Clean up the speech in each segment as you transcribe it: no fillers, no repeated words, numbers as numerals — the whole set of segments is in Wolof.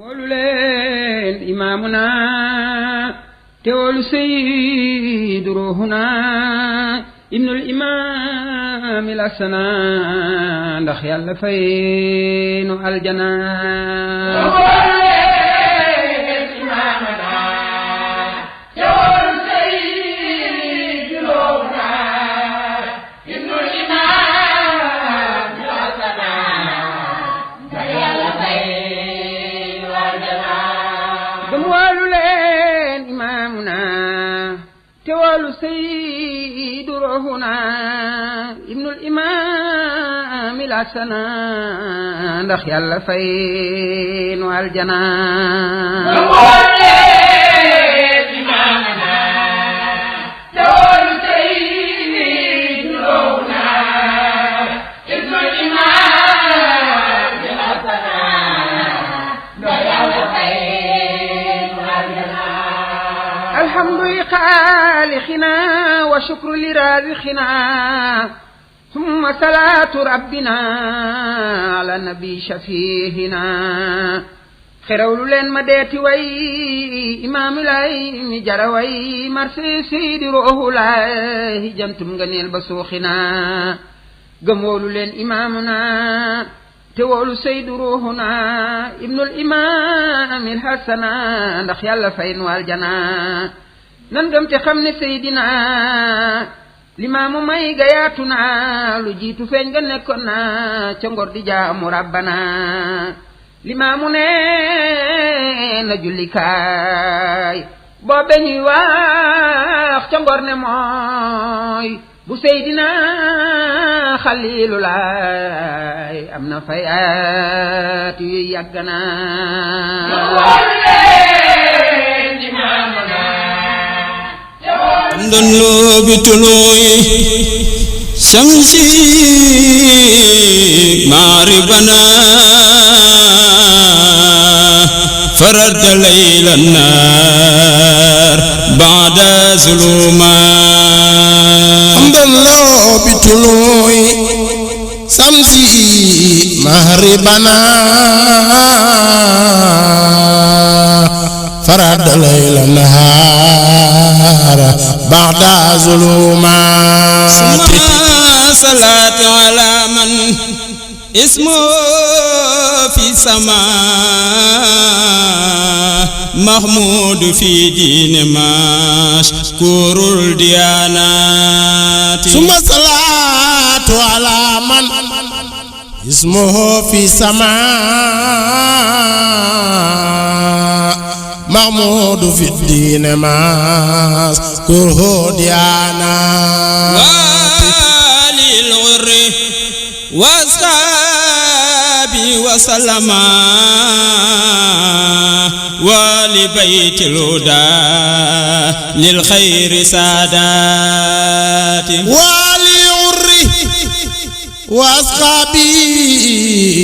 woolu leen imaamuna te woolu sayyidu ruuhuna ibnul imaamil asana ndax yàlla fay nu aljana سيد روحنا ابن الإمام الحسن ndax yàlla fay nu aljana خالقنا وشكر لرازقنا ثم صلاة ربنا على النبي شفيهنا خيرول لين مديتي وي إمام لاي جروي مرسي سيد روح لاي جنتم غنيل بسوخنا قمول لين إمامنا تولو سيد روحنا ابن الإمام الحسن ndax yàlla fay nu aljana nan gëm te xam ne Seydina Limaamu may gayaatu na lu jiitu feeñ nga nekkoon na ca ngor di jaamu rabbana Limaamu ne na jullikaay boobe ñuy wax ca ngor ne mooy bu Seydina Xaliilulaay am na fayaat yu yàgg na ndonlo bituluy shamsi maribana farad layla nar ba'da zuluma ndonlo bituluy shamsi maribana farad layla nar بعد ظلمات صلاة على من اسمه في سماء محمود في دين مشكور الديانات ثم صلاة على من اسمه في سماء محمود في الدين مذكوره ديانا والي الغر واصحابي وسلم ولبيت الهدى للخير سادات والي الغر واصحابي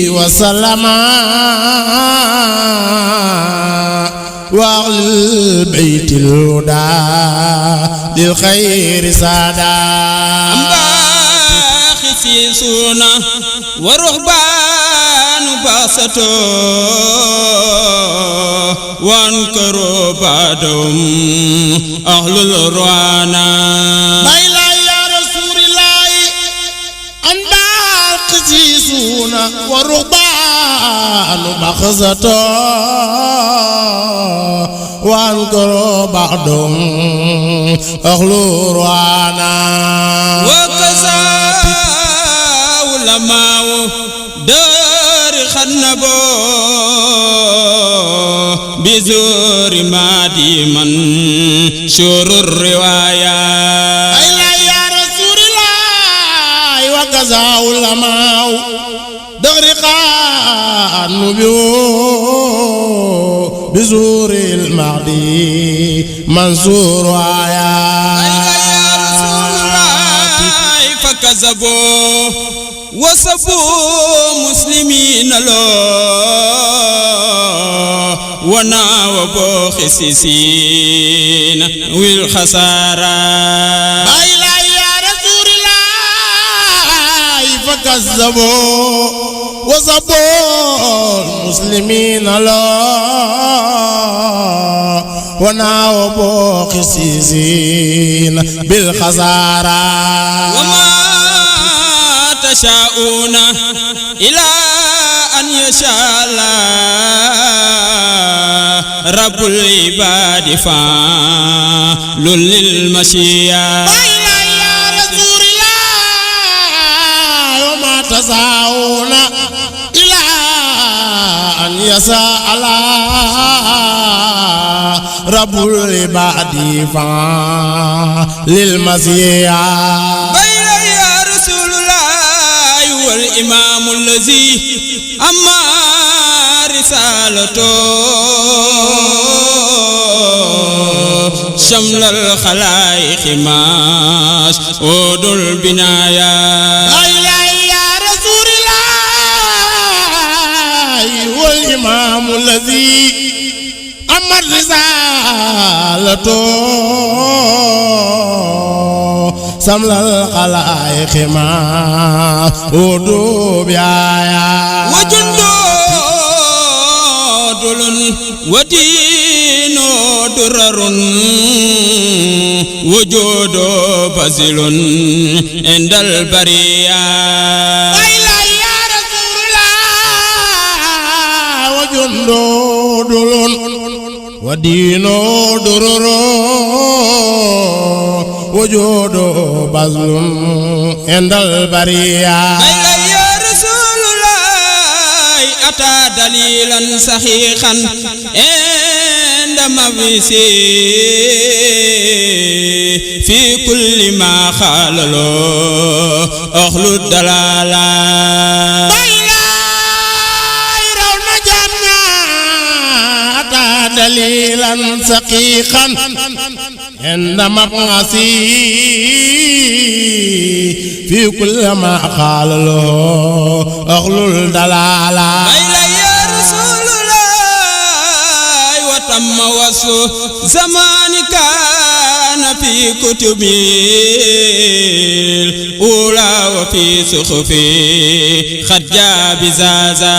وسلم وأهل بيت الهدى للخير سادا باخسيسون ورهبان باسطو وانكروا بعدهم أهل الروانا بيلا يا رسول الله أن باخسيسون ورهبان باسطو وانكروا بعضهم أهل روانا وكذا علماء دار خنبو بزور مادي من شور الرواية أيلا يا رسول الله وكذا علماء دار خنبو بزور المعدي منصور آيات يا رسول الله فكذبوا وصفوا مسلمين له وناوبوا خسيسين والخسارة أيلا يا رسول الله فكذبوا وصبوا المسلمين له وناوبوا خسيسين بالخسارة وما تشاءون إلى أن يشاء الله رب العباد فعل للمشيئة يا رسول الله وما تسعون إلى أن يشاء الله رب العباد فعل للمشيئة يا رسول الله والإمام الذي أما رسالته شمل الخلائق مسعود البنايا يا رسول الله والإمام الذي أما رسالته شمل الخلائق مسعود بنايا وجند ودين درر وجود بازل عند البرية يا رسول الله وجند درر ودين درر وجود بازل عند البرية يا رسول الله أتى دليلا صحيحا عند مبسي في كل ما قال له أهل الدلالة دليلا صحيحا عند مبعثي في كل ما قال له أهل الدلالة يا رسول الله وتم وصف زمان كان في كتبي الأولى وفي صحفي قد جاء بزازا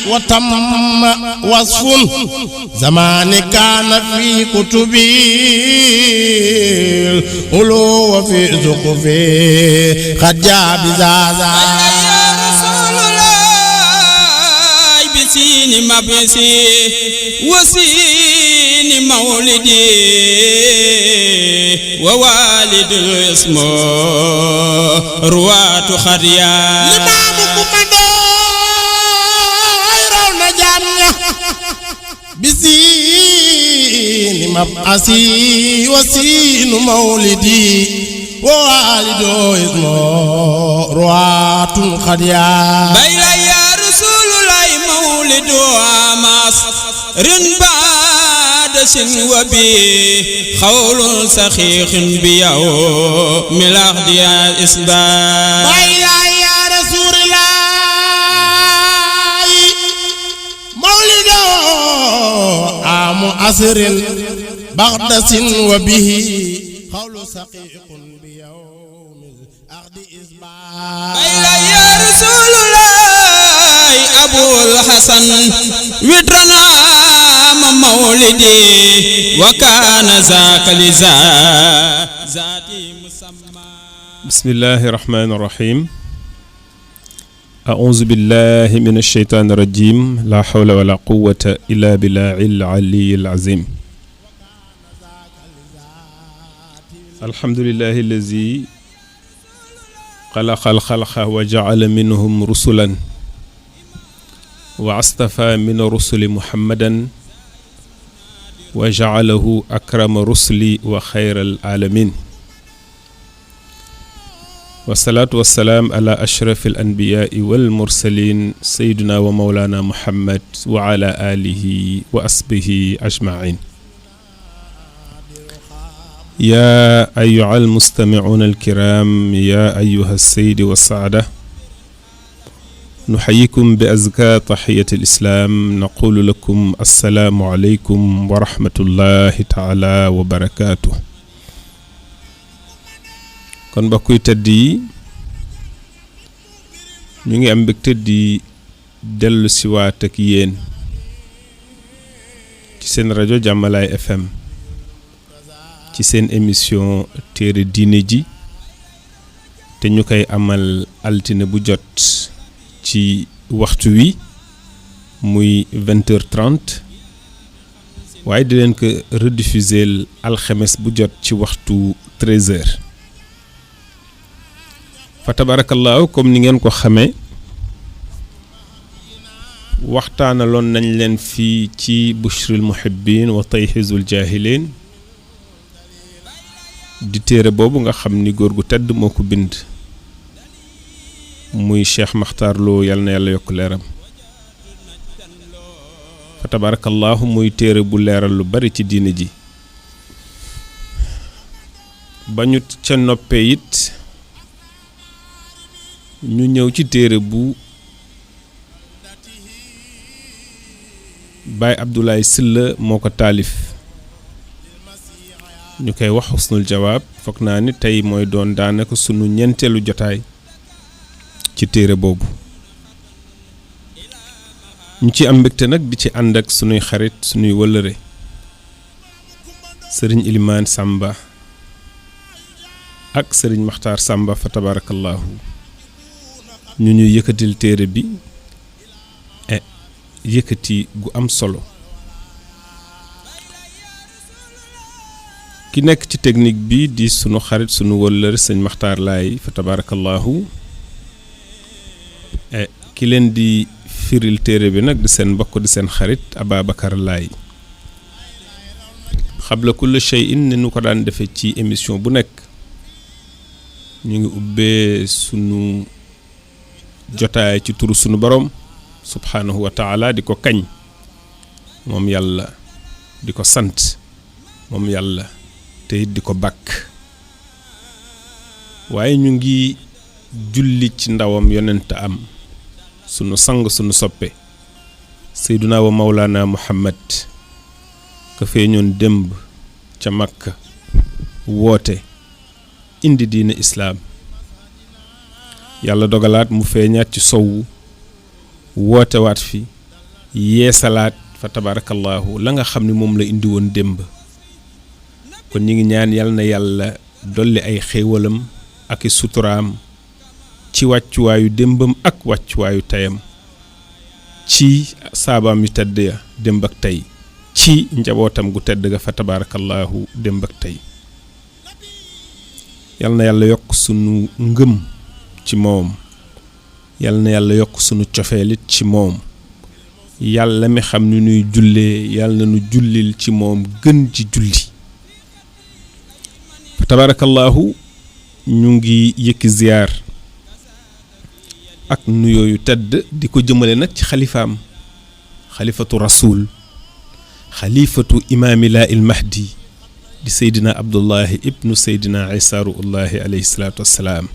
وتم وصف زمان كان في كتبي الأولو وفي زقفي قد جاء بزازا يا رسول الله بسين مبسي وسين مولدي ووالد اسمه رواة خريا بسين مبعثي وسين مولدي ووالد اسمه رواة خديا يا رسول الله مولد عماس رنباد سن وبي خول صحيح بيوم الأخد الإسباب يا رسول الله مولد عام عصر بغدس وبه خول صحيح بيوم الأخد إسباب يا رسول الله أبو الحسن ودرنا مولدي وكان ذاك لذاتي مسمى. بسم الله الرحمن الرحيم. أعوذ بالله من الشيطان الرجيم. لا حول ولا قوة إلا بالله العلي العظيم. الحمد لله الذي خلق الخلق وجعل منهم رسلا واصطفى من الرسل محمدا وجعله أكرم رسلي وخير العالمين. والصلاة والسلام على أشرف الأنبياء والمرسلين سيدنا ومولانا محمد وعلى آله وأصحابه أجمعين. يا أيها المستمعون الكرام، يا أيها السيد والسعادة، نحييكم بأزكى تحية الإسلام، نقول لكم السلام عليكم ورحمة الله تعالى وبركاته. kon mbokk yu tedd yi ñu ngi am mbégte di dellu siwaat ak yéen ci seen rajo Jàmmalaay FM ci seen émission téere diine ji te ñu koy amal altine bu jot ci waxtu wi muy 20h30 waaye di leen ko rediffuser alxemes bu jot ci waxtu 13h fa tabarakallahu comme ni ngeen ko xamee waxtaanaloon nañ leen fii ci bushril muhibbin wa tayhizul jahilin di téere boobu nga xam ni góor gu tedd moo ko bind muy Cheikh Makhtar Lo yal na yàlla yokk leeram fa tabarakallahu muy téere bu leeral lu bari ci diine ji ba ñu ca noppee it ñu ñëw ci téere bu Baay Abdoulaye Sylla moo ko taalif ñu koy wax xusnul jawaab foog naa ni tey mooy doon daanaka sunu ñeenteelu jotaay ci téere boobu ñu ci am mbégte nag di ci ànd ak sunuy xarit sunuy wëllëre sëriñ Ilimaan Sàmba ak sëriñ Maxtaar Sàmba fa tabarakallahu ñu ñuy yëkkatil téere bi yëkkati gu am solo ki nekk ci technique bi di sunu xarit sunu wëllëre sëñ Maxtaar Laay fa tabarakallahu ki leen di firil téere bi nag di seen mbokk di seen xarit Ababacar Laay xabla kulli shay'in ni nu ko daan defe ci émission bu nekk ñu ngi ubbee sunu jotaay ci turu sunu borom subhanahu wa taala di ko kañ moom yàlla di ko sant moom yàlla te it di ko bàkk waaye ñu ngi julli ci ndawam yonent am sunu sang sunu soppe seyduna wa mawlana muhammad ka feeñoon démb ca Makka woote indi diine islaam yàlla dogalaat mu feeñaat ci sowu woote waat fi yeesalaat fa tabarakallahu la nga xam ne moom la indi woon démb kon ñi ngi ñaan yàlla na yàlla dolli ay xéewalam ak i suturaam ci wàccuwaayu démbam ak wàccuwaayu tayam ci saabaam yu tedd ya démb ak tey ci njabootam gu tedd ga fa tabarakallahu démb ak tey yàlla na yàlla yokk sunu ngëm ci moom yàlla na yàlla yokk sunu cofeelit ci moom yàlla mi xam ni nuy jullee yàlla na nu jullil ci moom gën ci julli fa tabarakallahu ñu ngi yëkki ziyaar ak nuyoo yu tedd di ko jëmale nag ci xalifaam xalifatu rasul xalifatu imaamilaa il mahdi di seydina abdullahi ibnu seydina isa ruullahi alayhi salaatu wassalaam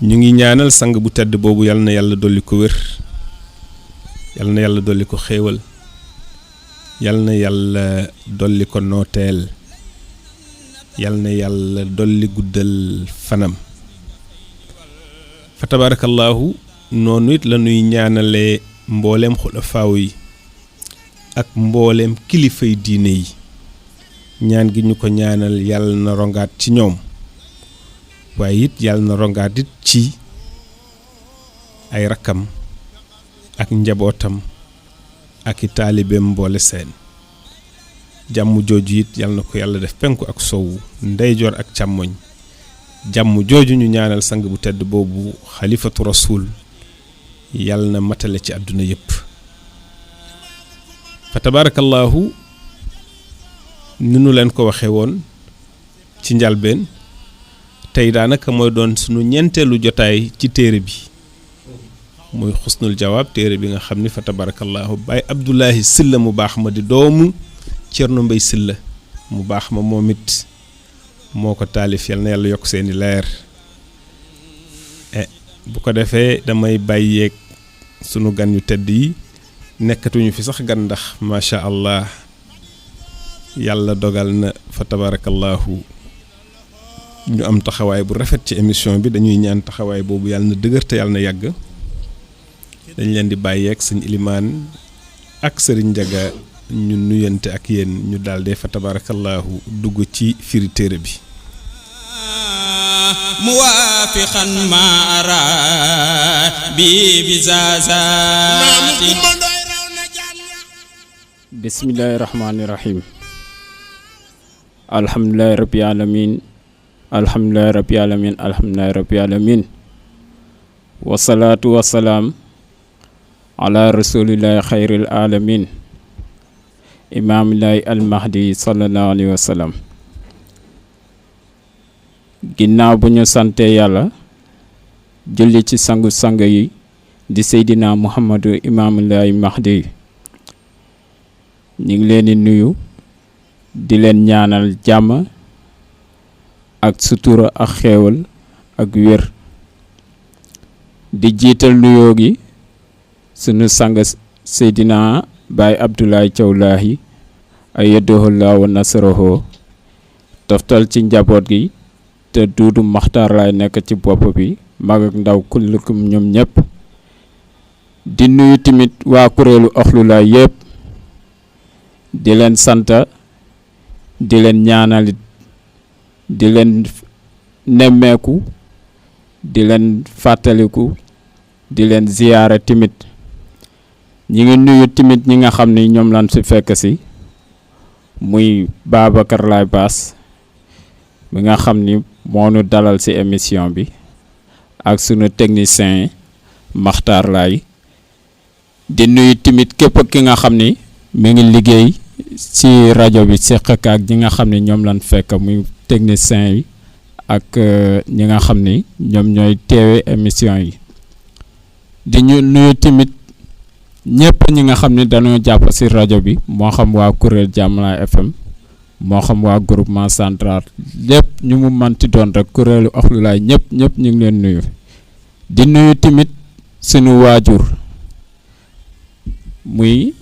ñu ngi ñaanal sang bu tedd boobu yal na yàlla dolli ko wér yal na yàlla dolli ko xéewal yal na yàlla dolli ko nooteel yal na yàlla dolli guddal fanam fa tabarakallahu noonu it la ñuy ñaanalee mbooleem xulafaaw yi ak mbooleem kilifay diine yi ñaan gi ñu ko ñaanal yàlla na rongaat ci ñoom waaye it yàlla na rongaat it ci ay rakkam ak njabootam ak i taalibeem mboole seen jàmm jooju it yàlla na ko yàlla def penku ak sowu ndeyjoor ak càmmoñ jàmm jooju ñu ñaanal sang bu tedd boobu xalifatu rasul yàlla na matale ci àdduna yépp fa tabarakallahu ni nu leen ko waxee woon ci njalbeen tey daanaka mooy doon sunu ñeenteelu jotaay ci téere bi muy xusnul jawaab téere bi nga xam ni fa tabarakallahu Baay Abdoulaye Sylla mu baax ma di doomu Cerno Mbay Sylla mu baax ma moom it moo ko taalif yal na yàlla yokk seeni leer bu ko defee damay bàyyeeg sunu gan yu tedd yi nekkatuñu fi sax gan ndax macha allah yàlla dogal na fa tabarakallahu ñu am taxawaay bu rafet ci émission bi dañuy ñaan taxawaay boobu yàlla na dëgër te yàlla na yàgg dañ leen di bàyyeeg sëñ Ilimaan ak sëriñ Njaga ñu nuyante ak yéen ñu daal dee fa tabarakallahu dugg ci firi téere bi muwaafiqan ma ara bi bizazaati bismillahi rahmaani rahim alhamdulillahi rabbil alamin alhamdulillahi rabbil alamin alhamdulillahi rabbil alamin wasalaatu wasalaam ala rasulillahi xayril alamin imaamillahi almahdi sallallahu alayhi wa sallam ginnaaw bu ñu sante yàlla julli ci sangu sang yi di seydina muhammadu imaamillahi mahdi ñu ngi leen di nuyu di leen ñaanal jàmm ak sutura ak xéewal ak wér di jiital nuyoo gi sunu sang seydina Baay Abdoulaye Thiaw Lahi ayyadahullaahu wa nasarahu toftal ci njaboot gi te Duudu Maxtaar laay nekk ci bopp bi mag ak ndaw kullukum ñoom ñëpp di nuyu tamit waa kuréelu Axlu Laay yëpp di leen sant di leen ñaanalit di leen nemmeeku di leen fàttaliku di leen ziyaara tamit ñi ngi nuyu tamit ñi nga xam ni ñoom lan fi fekk si muy Babacar Laay Baas mi nga xam ni moo nu dalal ci émission bi ak sunu technicien Maxtaar Laay di nuyu tamit képp ki nga xam ni mi ngi liggéey ci rajo bi seq ak ñi nga xam ni ñoom lan fekk muy technicien yi ak ñi nga xam ni ñoom ñooy teewe émission yi di ñu nuyu tamit ñëpp ñi nga xam ni dañoo jàpp ci rajo bi moo xam waa kuréel Jàmmalaay FM moo xam waa groupement central lépp ñu mu manti doon rek kuréelu Axlu Laay ñëpp ñu ngi leen nuyu di nuyu tamit sunu waajur muy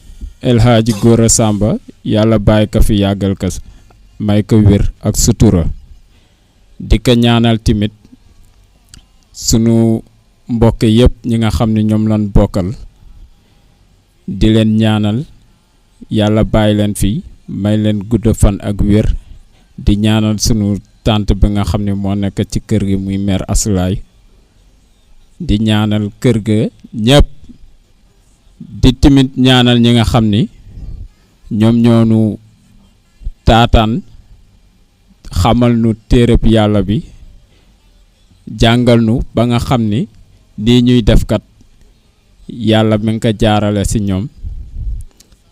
El Hadji Gora Samba yàlla bàyyi ko fi yàggal ko may ko wér ak sutura di ko ñaanal tamit sunu mbokk yëpp ñi nga xam ne ñoom lan bokkal di leen ñaanal yàlla bàyyi leen fi may leen gudd fan ak wér di ñaanal sunu tante bi nga xam ne moo nekk ci kër gi muy mère Asulaay di ñaanal kër ga ñëpp di timit ñaanal ñi nga xam ni ñoom ñoonu taataan xamal nu téereb yàlla bi jàngal nu ba nga xam ni lii ñuy defkat yàlla mi ngi ko jaarale ci ñoom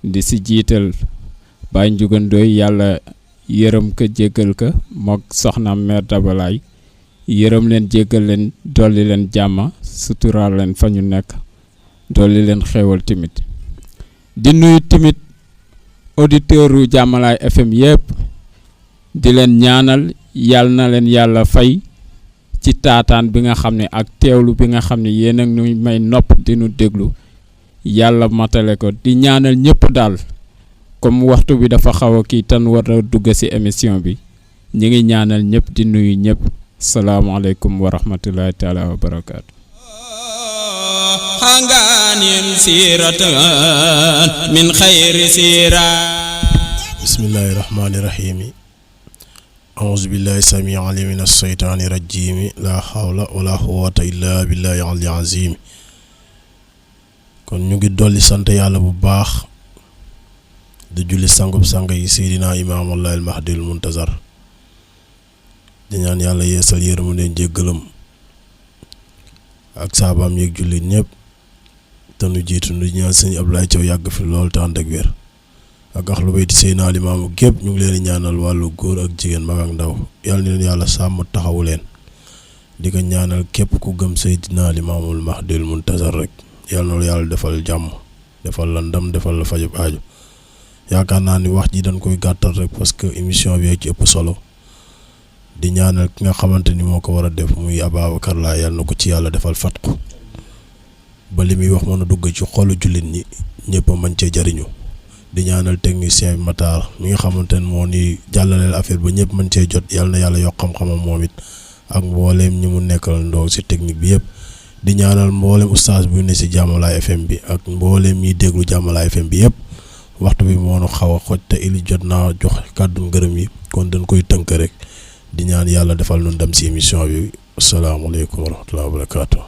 di ci jiital Baay Njugandooy yàlla yërëm ko jéggal ko mook soxnaam mère Dabalaay yërëm leen jéggal leen dolli leen jàmm suturaal leen fa ñu nekk dolli leen xéewal tamit di nuyu tamit auditeur yu Jàmmalaay FM yëpp di leen ñaanal yàlla na leen yàlla fay ci taataan bi nga xam ne ak teewlu bi nga xam ne yéen ak ñu may nopp di nu déglu yàlla matale ko di ñaanal ñëpp daal comme waxtu bi dafa xaw a kii tan war a dugg ci émission bi ñi ngi ñaanal ñëpp di nuyu ñëpp salaamaaleykum wa rahmatullahi taala wa barakaatu hanganin siratan min khayri sira bismillahi rahmani rahimi a'udhu billahi samii'il 'aliim minash shaytaani rajiim la hawla wala quwwata illa billahi al-'aliyyil 'aziim kon ñu ngi dolli sant yàlla bu baax di julli sangub sang yi seydina imaamullah al-mahdi al-muntazar di ñaan yàlla yeesal yërëm leen jéggalam ak saabaam yeeg jullit ñëpp te nu jiitu nu ñaan sëñ Abdoulaye Thiaw yàgg fi lool te ànd ak wér ak Ahlu Bayti Seydina Limaamu gépp ñu ngi leen di ñaanal wàllu góor ak jigéen mag ak ndaw yàlla na leen yàlla sàmm taxawu leen di ko ñaanal képp ku gëm Seydina Limaamul Mahdil Muntazar rek yàlla na yàlla defal jàmm defal la ndam defal la fajub aaju yaakaar naa ni wax ji dañ koy gàttal rek parce que émission bi ci ëpp solo di ñaanal ki nga xamante ni moo ko war a def muy Ababacar Laay yàlla na ko ci yàlla defal fatku ba li muy wax mën a dugg ci xolu jullit ñi ñëpp a mën cee jariñu di ñaanal technicien bi Matar mi nga xamante ne moo ni jàllaleel affaire ba ñëpp mën cee jot yàlla na yàlla yokk xam-xamam moom it ak mbooleem ñi mu nekkal ndoo si technique bi yëpp di ñaanal mbooleem oustaz bu ne si Jàmmalaay FM bi ak mbooleem ñiy déglu Jàmmalaay FM bi yëpp waxtu bi moo nu xaw a xoj te ili jot naa jox kàddu ngërëm yi kon dañ koy tënk rek di ñaan yàlla defal nu dem si émission bi asalaamaaleykum wa rahmatullahi wa barakaatu.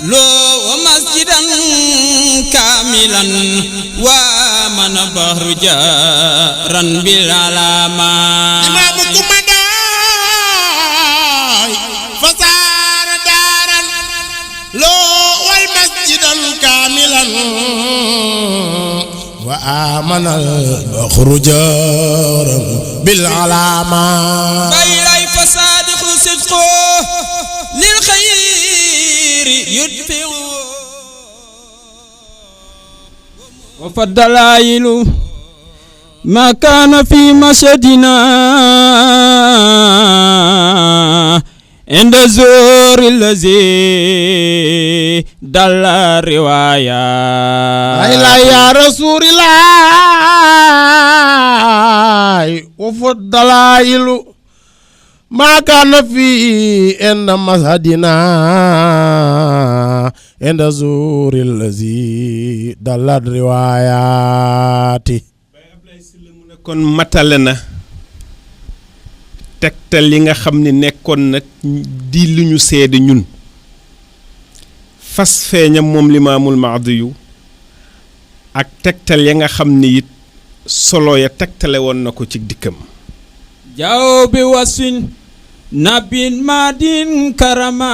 loo wa masjidan kaamilan wa man bahru jaran bil alama imaamu kumadaay fasaar daaran loo wal masjidan kaamilan wa amanal bahru jaran bil alama baylay fasaadiqu sidqu lil xayri yudfiu wa faddalaayilu ma kaana fi mashadina inda zuri lazi dalla riwaya ayla ya rasulillahi wa faddalaayilu ma kaana fi inda mashadina inda zuri lazi dalla riwayati kon matale na tegtal li nga xam ni nekkoon nag di lu ñu seede ñun fas feeñam moom Limaamul Mahdi yu ak tegtal ya nga xam ni it solo ya tegtale woon na ko ci dikkam jaaw bi wasfin nabin madin karama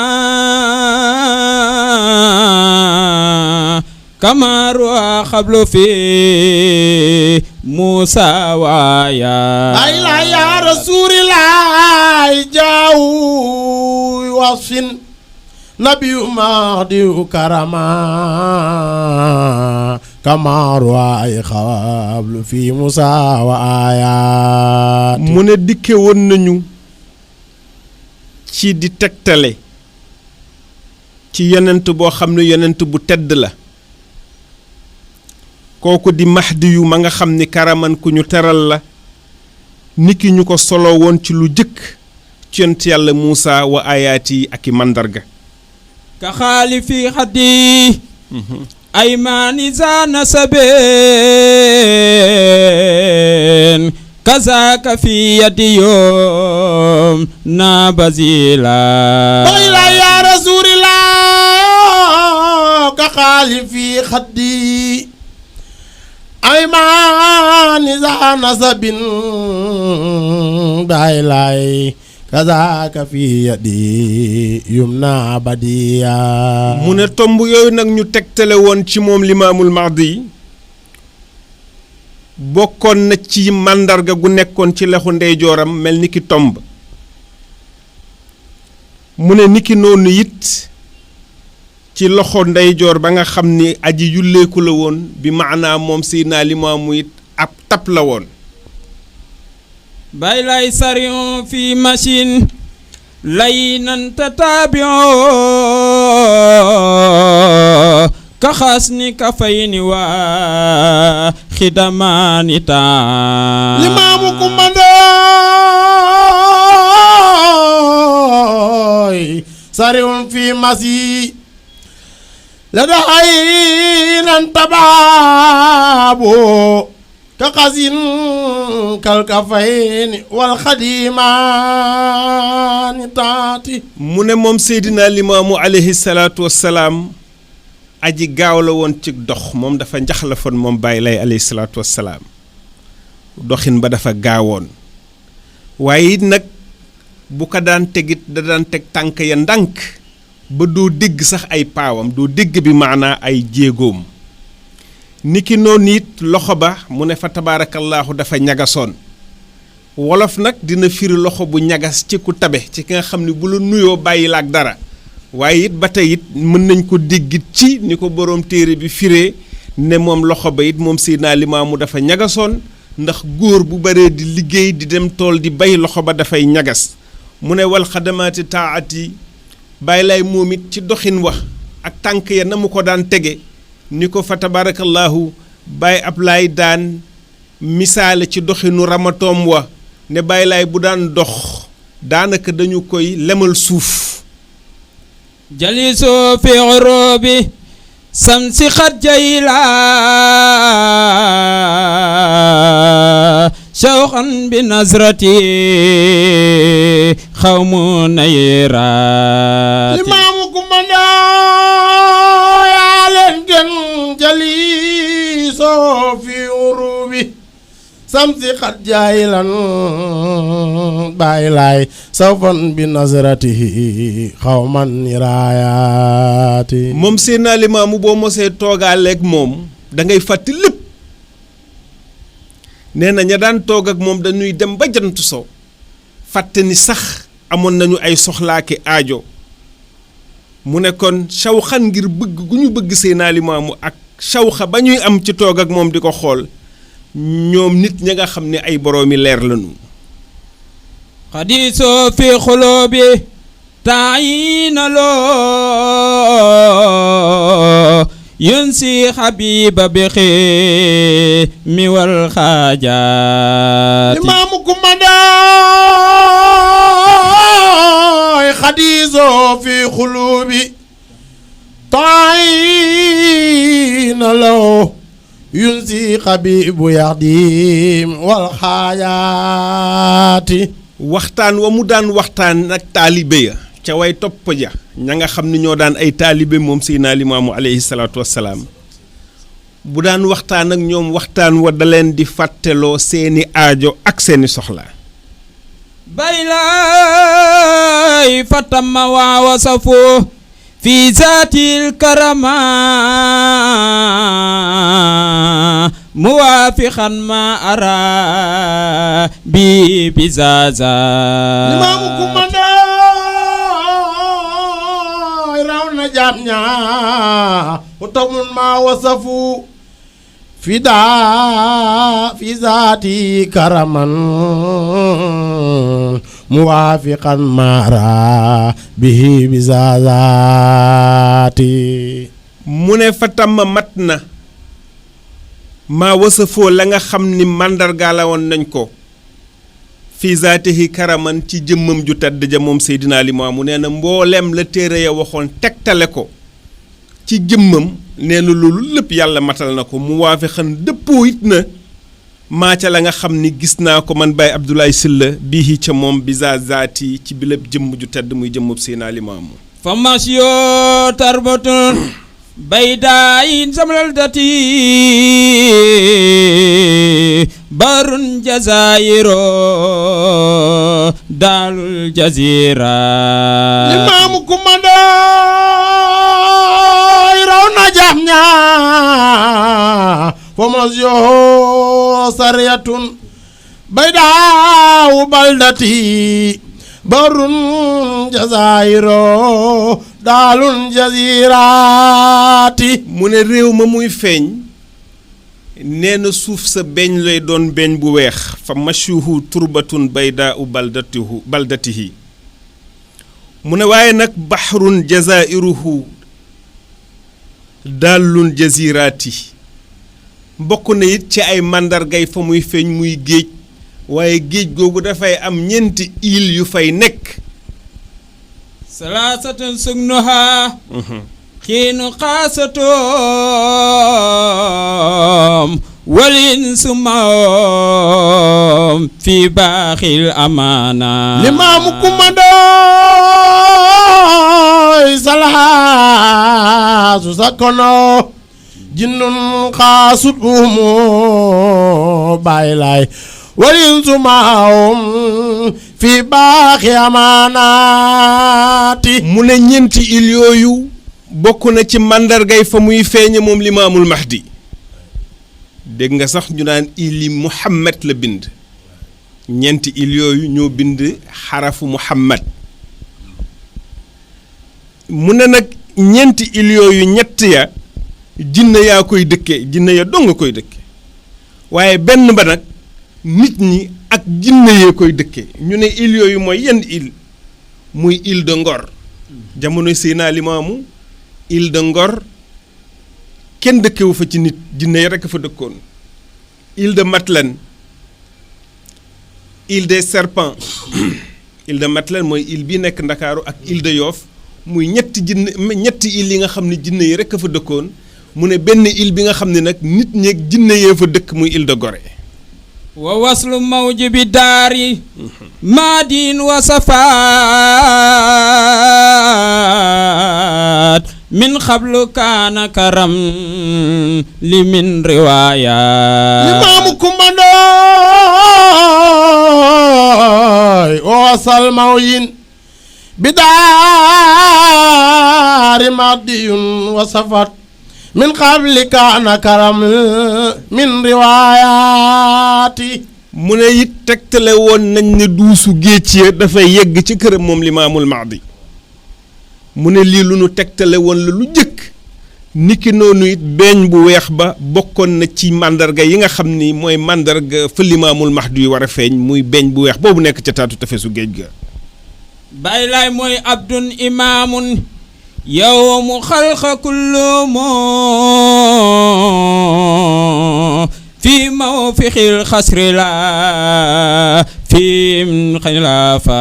kamaru xablu fi Musa waaya ayla ya rasulillahi jaaw wasfin nabiyu mahdi karama kamaru ay xablu fi Musa wa ayat mu ne dikke woon nañu ci di tegtale ci yonent boo xam ne yonent bu tedd la kooku di Mahdi yu ma nga xam ni karaman ku ñu teral la niki ñu ko solo woon ci lu jëkk ci yonent yàlla Muusa wa ayaat yi ak i màndarga ka xaali fi xaddi ay maani za nasabeen kazaka fi yadi yoom na bazila ayla ya rasulillahi ka xaali fi xaddi aymaani za nasabin baylay kazaka fi yadi yumna badiya mu ne tomb yooyu nag ñu tegtale woon ci moom Limaamul Mahdi bokkoon na ci màndarga gu nekkoon ci lexu ndeyjooram mel ni ki tomb mu ne niki noonu it ci loxo ndeyjoor ba nga xam ni aji yulleeku la woon bi maanaam moom Seydina Limaamu it ab tab la woon bay lay sarion fi machine lay nan tataabion ka xas ni ka fay ni waa xidamaani taan Limaamu kumandooy sariun fi masi la dahaynan tabaabo ka xasin kal kafayni wal xadimaani taati mu ne moom Seydina Limaamu alayhi salaatu wassalaam aji gaaw la woon ci dox moom dafa njaxlafoon moom Baay Lay alayhi salaatu wassalaam doxin ba dafa gaawoon waaye it nag bu ko daan tegit da daan teg tànk ya ndànk ba doo dégg sax ay paawam doo dégg bi maanaa ay jéegoom niki noonu it loxo ba mu ne fa tabaarakallaahu dafa ñagasoon wolof nag dina firi loxo bu ñagas ci ku tabe ci ki nga xam ne bu la nuyoo bàyyi la ak dara waaye it ba tey it mën nañ ko déggit ci ni ko boroom téere bi firee ne moom loxo ba it moom Seydina Limaamu dafa ñagasoon ndax góor bu baree di liggéey di dem tool di bay loxo ba dafay ñagas mu ne wal xadamaati taati Baay Lay moom it ci doxin wax ak tànk ya na mu ko daan tege ni ko fa tabarakallahu Baay Ablaay daan misaale ci doxinu ramatoom wa ne Baay Laay bu daan dox daanaka dañu koy lemal suuf. jaliso fi urubi samsi xat jayla shawqan bi nazrati xawmu nayraati limaamu kumanda yaa leen gën jaliso fi urubi samsi xat jaayilan Baay Laay sawfan bi nazratihi xawman niraayaati. moom Seydina Limaamu boo mosee toogaaleeg moom da ngay fàtte lépp. nee na ña daan toog ak moom dañuy dem ba jant so fàtte ni sax amoon nañu ay soxlaaki aajo. mu ne kon sawxan ngir bëgg gu ñu bëgg Seydina Limaamu ak sawxa ba ñuy am ci toog ak moom di ko xool ñoom nit ña nga xam ne ay boroomi leer lañu. xadiisoo fi xuloobi taayina loo yunsi xabiba bi mi wal xaajaati imaamu kumandaay xadiisoo fi xulubi taayina loo yunsi xabibu yaxdim wal xaajaati. waxtaan wa mu daan waxtaan ak taalibe ya ca way topp ja ña nga xam ne ñoo daan ay taalibe moom Seydina Limaamu alayhi salaatu wassalaam bu daan waxtaan ak ñoom waxtaan wa da leen di fàtteloo seeni aajo ak seeni soxla. Baay Laay fatama waa wasafoo fi zaatil karama muwaafiqan ma ara bi bizaza. limaamu kumandaay raw na jaam ñaa utamun ma wasafu fi zaati karaman muwaafiqan mara bihi bizazaati. mu ne fa tamma mat na maa wasafoo la nga xam ni màndargaala woon nañ ko fi zaatihi karaman ci jëmmam ju tedd ja moom Seydina Limaamu nee na mbooleem la téere ya waxoon tegtale ko ci jëmmam nee na loolu lépp yàlla matal na ko mu waafi xan dëppoo it na maa ca la nga xam ni gis naa ko man Baye Abdoulaye Sylla bii ca moom bisa zaati ci biléb jëmm ju tedd muy jëmmub Seydina Limaamu fa masyo tarbatun baydayin samlaldati barun jazayiro dalul jazira. limaamu kumandaay raw na jaam ñaa fa masyo sariyatun baydaawu baldati barun jazayiro daalun jaziraati. mu ne réew ma muy feeñ nee na suuf sa beñ lay doon beñ bu weex fa mashuhu turbatun baydaa u baldatihi mu ne waaye nag baxrun jazairuhu daalun jaziraati bokk na it ci ay màndargay fa muy feeñ muy géej waaye géej googu dafay am ñeenti île yu fay nekk. salaasatun sugnuha xiinu xaasatoom walin sumawom fi baaxil amaana. limaamu kumandaay salaasu sakkono jinnun xaasut umu Baay Laay walin sumawom fi baaxi amaanaati. mu ne ñeenti île yooyu bokk na ci màndargay fa muy feeñe moom Limaamul Mahdi dégg nga sax ñu naan île yi Muhammad la bind ñeenti île yooyu ñoo bind xarafu Muhammad mu ne nag ñeenti île yooyu ñett ya jinne yaa koy dëkke jinne ya dong nga koy dëkke waaye benn ba nag nit ñi ak jinne yee koy dëkke ñu ne île yooyu mooy yenn île muy île de Ngor jamono Seydina Limaamu île de Ngor kenn dëkkewu fa ci nit jinne yi rekk fa dëkkoon île de Madeleine île des serpents île de Madeleine mooy île bi nekk Ndakaaru ak île de Yoff muy ñetti île yi nga xam ne jinne yi rekk fa dëkkoon mu ne benn île bi nga xam ne nag nit ñeeg jinne yee fa dëkk muy île de Gorée wa waslu mawji bi daari maadin wa safaat min xablu kaana karam li min riwaaya limaamu kumbandooy wasal mawyin bi daari maadin wa safaat min xabli kaana karam min riwaayaati mu ne it tegtale woon nañ ne duusu géej ya dafay yegg ci këram moom limaamul mahdi mu ne lii lu nu tegtale woon la lu jëkk niki noonu it beeñ bu weex ba bokkoon na ci màndarga yi nga xam ni mooy màndarga fa limaamul mahdi yu war a feeñ muy beeñ bu weex boobu nekk ca taatu tefesu géej ga bàyyi laay mooy abdun imaamun yow mu xalqa kullu moo fi mawfiqil xasri la fi xilaafa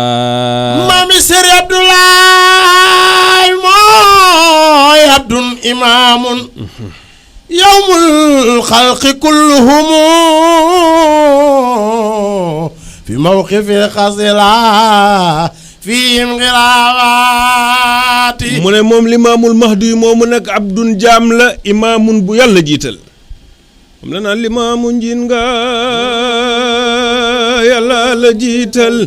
maami sëri Abdoulaye mooy abdun imaamun yowmul xalqi kulluhum fi mawqifil xasri la fiim xilaawaati mu ne moom limaamul mahdi moomu nag abdun jaam la imaamun bu yàlla jiital moom la naan limaamu njiin nga yàlla la jiital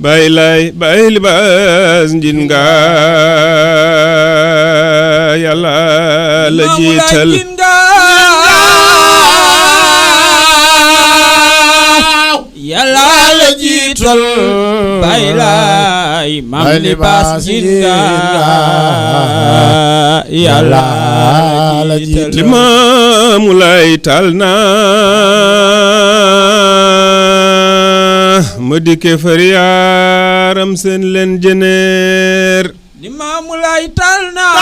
bàyyi laay bàyyi libaas njiin nga yàlla la jiital yàlla la jiital bàyyi laay maam libaas jinga yàlla la jiital limaamu laay taal naa ma dikke fari yaaram seen leen jëneer limaamu laay taal naa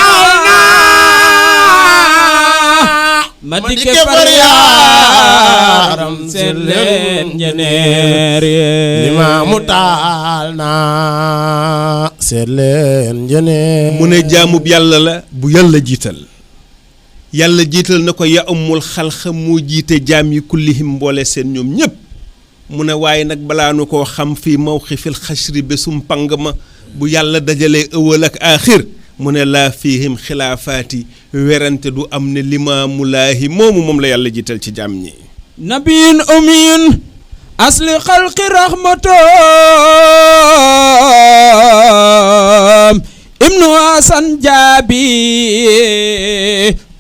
ma dikke fari yaaram seen leen jëneer limaamu taal naa seen leen jëneer mu ne jaamub yàlla la bu yàlla jiital yàlla jiital na ko ya umul xalxa moo jiite jaam yi kullihim mboole seen ñoom ñépp mu ne waaye nag balaa nu koo xam fii mawqifil xashri bésum pang ma bu yàlla dajalee ëwal ak aaxir mu ne laa fiihim xilaafaati werante du am ne limaamulaahi moom la yàlla jiital ci jaam ñi nabiyun umiyun asli xalqi rahmatom ibnu hasan jaabi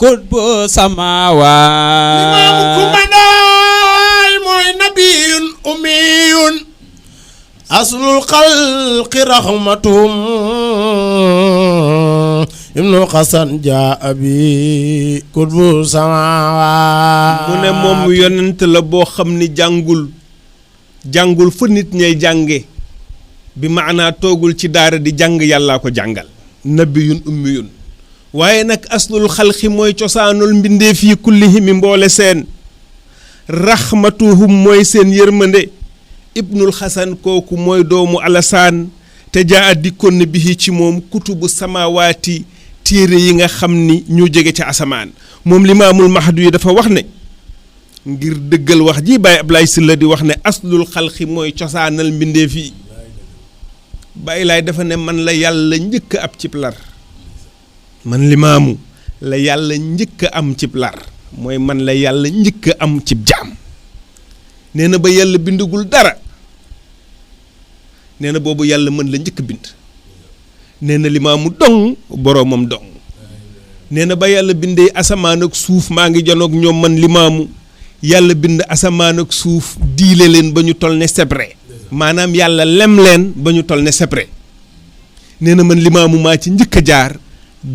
kutbu samaawaat limaamu kumbandooy mooy nabiyun umiyun aslul xalqi rahmatum ibnu hasan jaabi kutbu samaawaat mu ne moom yonent la boo xam ni jàngul fa nit ñay jànge bi maanaa toogul ci daara di jàng yàllaa ko jàngal nabiyun ummiyun waaye nag aslul xalqi mooy cosaanul mbindeef yi kullihimi mboole seen raxmatuhum mooy seen yërmande ibnul xasan kooku mooy doomu alasaan te jaa dikkoon na bihi ci moom kutubu samaawaati téere yi nga xam ni ñu jege ci asamaan moom limaamul mahdi yi dafa wax ne ngir dëggal wax ji Baye Ablaye Sylla di wax ne aslul xalqi mooy cosaanal mbindeef yi Baye laay dafa ne man la yàlla njëkk ab cib lar man limaamu la yàlla njëkk am cib lar mooy man la yàlla njëkk am cib jaam nee na ba yàlla bindugul dara nee na boobu yàlla mën la njëkk bind nee na limaamu dong boroomam dong nee na ba yàlla bindee asamaan ak suuf maa ngi janoog ñoom man limaamu yàlla bind asamaan ak suuf diile leen ba ñu tol ne sebre maanaam yàlla lem leen ba ñu tol ne sebre nee na man limaamu maa ci njëkk a jaar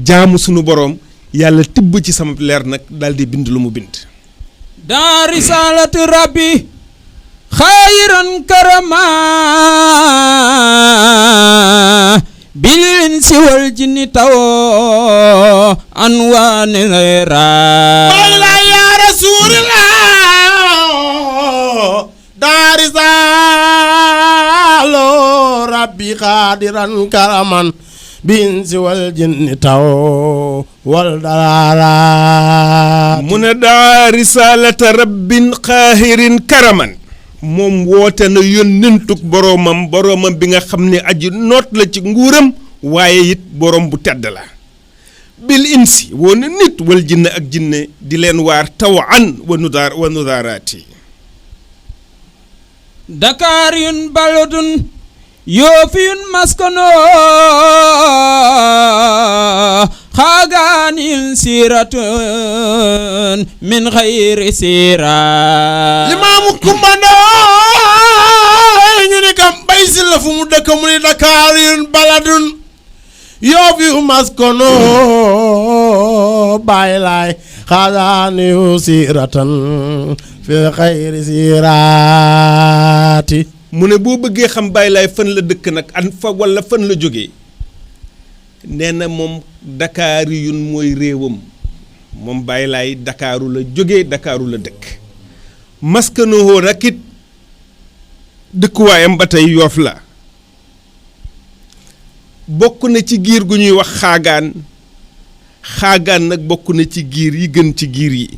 jaamu sunu boroom yàlla tibb ci sama leer nag daal di bind lu mu bind daa risalatu rabbi xayran karama بالإنس والجن تو أنوان الغيرات بيلا يا رسول الله دار سالو ربي قادرا كرما بالإنس والجن تو والدلالات mu ne daa risaalata rabbin qaahirin karaman moom woote na yónnentug boroomam bi nga xam ne aji noot la ci nguuram waaye it boroom bu tedd la bil insi woo na nit wal jinne ak jinne di leen waar tawan wa nudaaraati Dakar yun baladun yoofiyun maskano xaaganil siiratun min xayri siira limaamu kumbandoo ñu ni kam bay si la fu mu dëkk mu ni Dakar yun baladun yoofiyu maskano bàyyi laay xaaganiyu siiratan fi xayri siiraati mu ne boo bëggee xam Baay Laay fan la dëkk nag an fa walla fan la jógee nee na moom Dakaari yun mooy réewam moom Baay Laay Dakaaru la jógee Dakaaru la dëkk maskanoo nag it dëkkuwaayam ba tey Yoof la bokk na ci giir gu ñuy wax xaagaan nag bokk na ci giir yi gën ci giir yi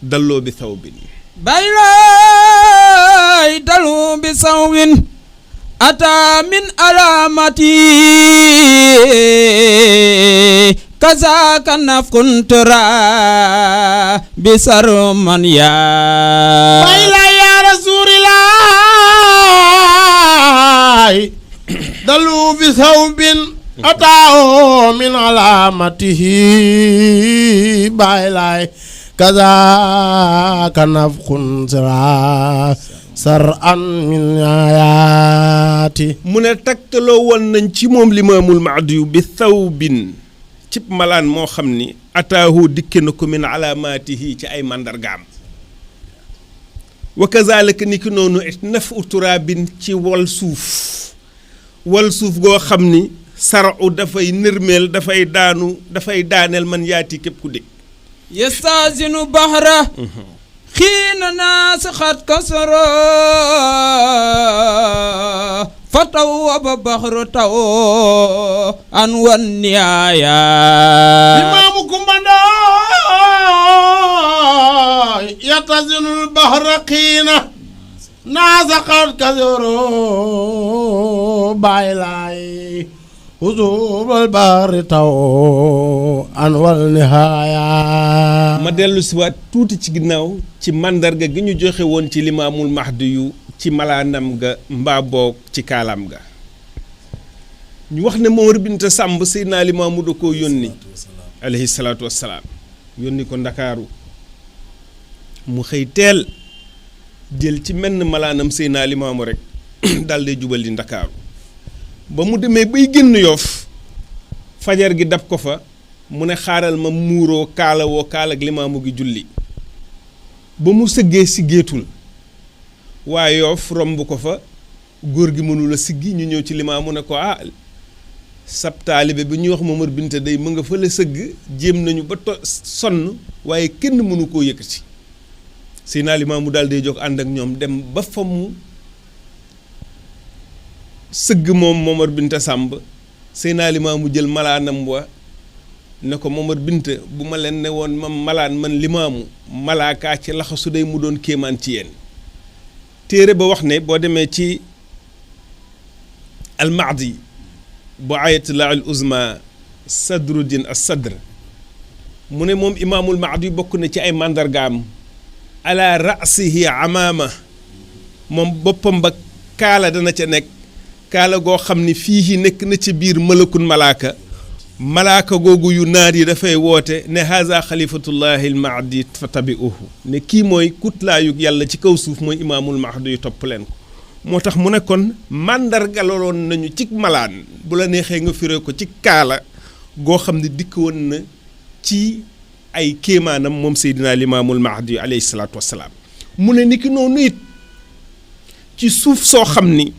dalloo bi saw bi Baay Laay dalu bi sawin ata min alamati kazaka nafkuntura bi sarman ya Baay Laay ya rasulillahi dalu bi sawbin ata min alamatihi Baay Laay كذاك نفخ سر an min ayaati mu ne taktaloo woon nañ ci moom limaamul mahdiyu bi thawbin cib malaan moo xam ni ataahu dikke na ko min alaamaatihi ci ay màndargaam wa kazalika ni ki noonu nafu turaabin ci wal suuf goo xam ni saru dafay nërmeel dafay daaneel man yaati képp ku dégg يستازن بحره حين ناس خد كسرا فتوب بحر تو أن والنهاية إمام كمبانا يستازن البحر حين ناس خد كسرا Baay Laay huzurul bahri taw anwal nihaaya ma dellu si waat tuuti ci ginnaaw ci màndarga gi ñu joxe woon ci limaamul mahdi yu ci malaanam ga mbaa boog ci kaalaam ga ñu wax ne Momar Binta Samb Seydina Limaamu da koo yónni alayhi salaatu wassalaam yónni ko Ndakaaru mu xëy teel jël ci menn malaanam Seydina Limaamu rek daal di jubal di Ndakaaru ba mu demee bay génn Yoof fajar gi dab ko fa mu ne xaaral ma muuroo kaala ak limaamu gi julli ba mu sëggee si géetul waa Yoof romb ko fa góor gi mënula siggi ñu ñëw ci limaamu ne ko sab taalibe bi ñuy wax Momar Binta day mu nga fa la sëgg jéem nañu ba sonn waaye kenn mënu koo yëkkati Seydina Limaamu daal day jóg ànd ak ñoom dem ba fa mu sëgg moom Momar Binta Samb Seydina Limaamu jël malaanam wa ne ko Momar Binta bu ma leen ne woon ma malaan man Limaamu malaakaa ci laxasu day mu doon kéemaan ci yéen téere ba wax ne boo demee ci al-Mahdi bu ayatullah al uzma Sadruddin as-Sadr mu ne moom imaamul Mahdi bokk na ci ay màndargaam ala rasihi amaama moom boppam ba kaala dana ca nekk kaala goo xam ni fii nekk na ci biir malakun malaaka googu yu naar yi dafay woote ne haza xalifatullahi al mahdi fa tabi'uhu ne kii mooy kutlaayug yàlla ci kaw suuf mooy imaamul mahdi yu topp leen ko moo tax mu ne kon màndargaloon nañu ci malaan bu la neexee nga firee ko ci kaala goo xam ne dikk woon na ci ay kéemaanam moom Seydina Limaamul Mahdi alayhi salaatu wassalaam mu ne ni ki noonu it ci suuf soo xam ni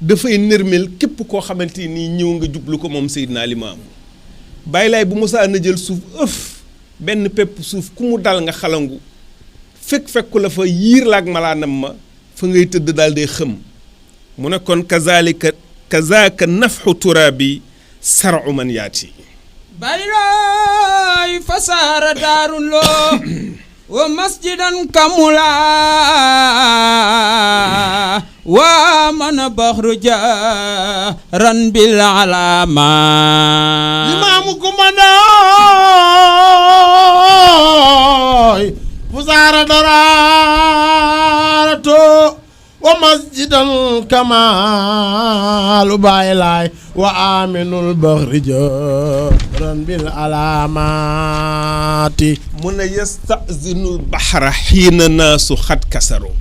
dafay nërmel képp koo xamante ni ñëw nga jublu ko moom Seydina Limaamu Baay Laay bu mosaa na jël suuf ëf benn pepp suuf ku mu dal nga xalangu fekku la fa yiir laak malaanam ma fa ngay tëdd daal dee xëm mu ne kon kazaaka nafxu turaabi saru man yaati Baay Laay fasaara daarun loo wa masjidan kamula wa mana baxru jaran bil alama Limaamu kumandoy fasaara daraarato wa masjidan kamalu Baay Laay wa aminul baxri jaran bil alamati mu ne yastazinul baxra xiina naasu xat kasaro